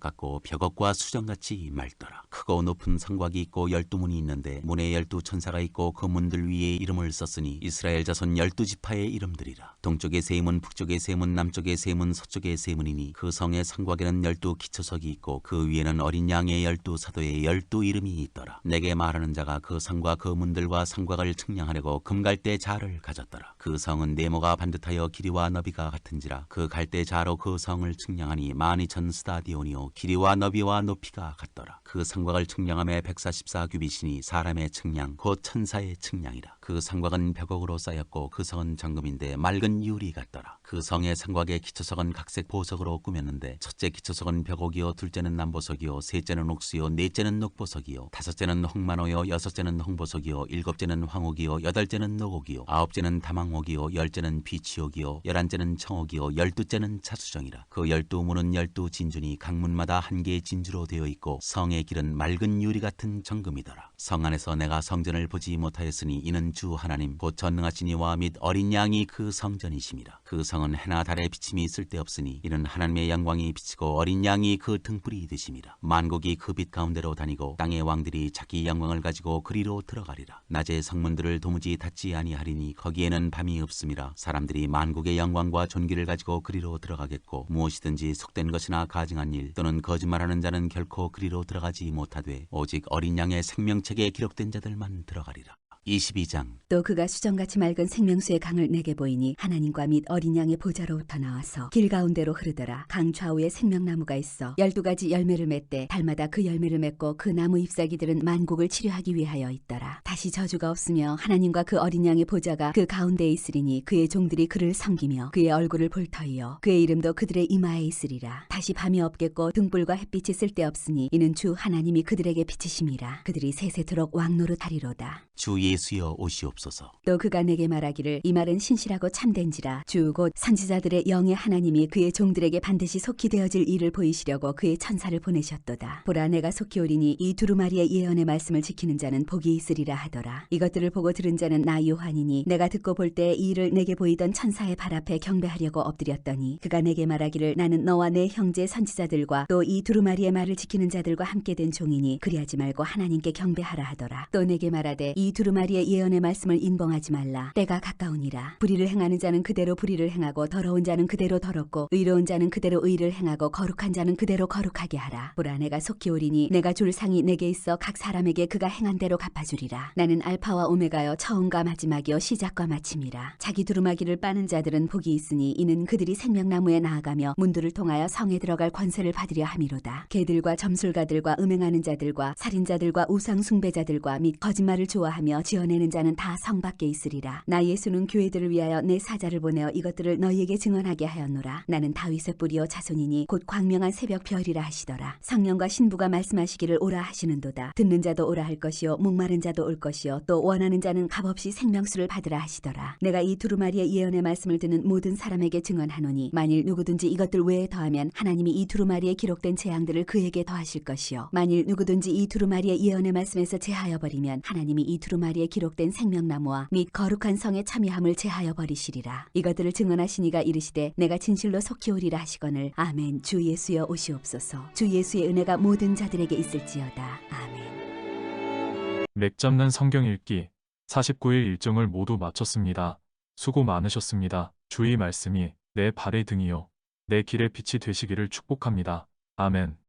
같고 벽옥과 수정같이 맑더라. 크고 높은 성곽이 있고 12문이 있는데 문에 12 천사가 있고 그 문들 위에 이름을 썼으니 이스라엘 자손 12지파의 이름들이라. 동쪽의 세 문, 북쪽의 세 문, 남쪽의 세 문, 서쪽의 세 문이니 그 성의 성곽에는 12 기초석이 있고 그 위에는 어린 양의 12 사도의 12 이름이 있더라. 내게 말하는 자가 그 성과 그 문들과 성곽을 측량하려고 금갈대 자를 가졌더라. 그 성은 네모가 반듯하여 길이와 너비가 같은지라. 그 갈대 자로 그 성을 측량하니 12,000 스타디온이요 길이와 너비와 높이가 같더라. 그 성곽을 측량함에 144규빗이니 사람의 측량 곧 천사의 측량이라. 그 성곽은 벽옥으로 쌓였고 그 성은 정금인데 맑은 유리 같더라. 그 성의 성곽의 기초석은 각색 보석으로 꾸몄는데 첫째 기초석은 벽옥이요 둘째는 남보석이요 셋째는 옥수요 넷째는 녹보석이요 다섯째는 홍만호요 여섯째는 홍보석이요 일곱째는 황옥이요 여덟째는 녹옥이요 아홉째는 다망옥이요 열째는 비치옥이요 열한째는 청옥이요 열두째는 차수정이라. 그 12문은 12 진주니 각 문마다 한 개의 진주로 되어 있고 성의 길은 맑은 유리 같은 정금이더라. 성 안에서 내가 성전을 보지 못하였으니 이는 주 하나님 곧 전능하신 이와 및 어린 양이 그 성전이심이라. 그 성은 해나 달의 비침이 쓸데없으니 이는 하나님의 영광이 비치고 어린 양이 그 등불이 되심이라. 만국이 그 빛 가운데로 다니고 땅의 왕들이 자기 영광을 가지고 그리로 들어가리라. 낮에 성문들을 도무지 닫지 아니하리니 거기에는 밤이 없음이라. 사람들이 만국의 영광과 존귀를 가지고 그리로 들어가겠고 무엇이든지 속된 것이나 가증한 일 또는 거짓말하는 자는 결코 그리로 들어가지 못하되 오직 어린 양의 생명책에 기록된 자들만 들어가리라. 22장. 또 그가 수정같이 맑은 생명수의 강을 내게 보이니 하나님과 및 어린 양의 보좌로부터 나와서 길 가운데로 흐르더라. 강 좌우에 생명나무가 있어 12가지 열매를 맺되 달마다 그 열매를 맺고 그 나무 잎사귀들은 만국을 치료하기 위하여 있더라. 다시 저주가 없으며 하나님과 그 어린 양의 보좌가 그 가운데에 있으리니 그의 종들이 그를 섬기며 그의 얼굴을 볼 터이요 그의 이름도 그들의 이마에 있으리라. 다시 밤이 없겠고 등불과 햇빛이 쓸데없으니 이는 주 하나님이 그들에게 비치심이라. 그들이 세세토록 왕노릇하리로다. 주 예수여 오시옵소서. 또 그가 내게 말하기를 이 말은 신실하고 참된지라. 주 곧 선지자들의 영의 하나님이 그의 종들에게 반드시 속히 되어질 일을 보이시려고 그의 천사를 보내셨도다. 보라 내가 속히 오리니 이 두루마리의 예언의 말씀을 지키는 자는 복이 있으리라 하더라. 이것들을 보고 들은 자는 나 요한이니 내가 듣고 볼 때 이 일을 내게 보이던 천사의 발 앞에 경배하려고 엎드렸더니 그가 내게 말하기를 나는 너와 내 형제 선지자들과 또 이 두루마리의 말을 지키는 자들과 함께 된 종이니 그리하지 말고 하나님께 경배하라 하더라. 또 내게 말하되 이 두루마리의 예언의 말씀을 인봉하지 말라. 때가 가까우니라. 불의를 행하는 자는 그대로 불의를 행하고 더러운 자는 그대로 더럽고 의로운 자는 그대로 의를 행하고 거룩한 자는 그대로 거룩하게 하라. 보라 내가 속히 오리니 내가 줄 상이 내게 있어 각 사람에게 그가 행한 대로 갚아주리라. 나는 알파와 오메가여 처음과 마지막이요 시작과 마침이라. 자기 두루마기를 빠는 자들은 복이 있으니 이는 그들이 생명나무에 나아가며 문들을 통하여 성에 들어갈 권세를 받으려 함이로다. 개들과 점술가들과 음행하는 자들과 살인자들과 우상 숭배자들과 및 거짓말을 좋아하며 지어내는 자는 다 성 밖에 있으리라. 나 예수는 교회들을 위하여 내 사자를 보내어 이것들을 너희에게 증언하게 하였노라. 나는 다윗의 뿌리요 자손이니 곧 광명한 새벽 별이라 하시더라. 성령과 신부가 말씀하시기를 오라 하시는도다. 듣는 자도 오라 할 것이요 목마른 자도 올 것이요 또 원하는 자는 값없이 생명수를 받으라 하시더라. 내가 이 두루마리의 예언의 말씀을 듣는 모든 사람에게 증언하노니 만일 누구든지 이것들 외에 더하면 하나님이 이 두루마리에 기록된 재앙들을 그에게 더하실 것이요 만일 누구든지 이 두루마리의 예언의 말씀에서 제하여 버리면 하나님이 이 두루마리에 기록된 생명나무와 및 거룩한 성의 참여함을 제하여 버리시리라. 이것들을 증언하시니가 이르시되 내가 진실로 속히 오리라 하시거늘 아멘. 주 예수여 오시옵소서. 주 예수의 은혜가 모든 자들에게 있을지어다. 아멘. 맥 잡는 성경 읽기 49일 일정을 모두 마쳤습니다. 수고 많으셨습니다. 주의 말씀이 내 발의 등이요 내 길의 빛이 되시기를 축복합니다. 아멘.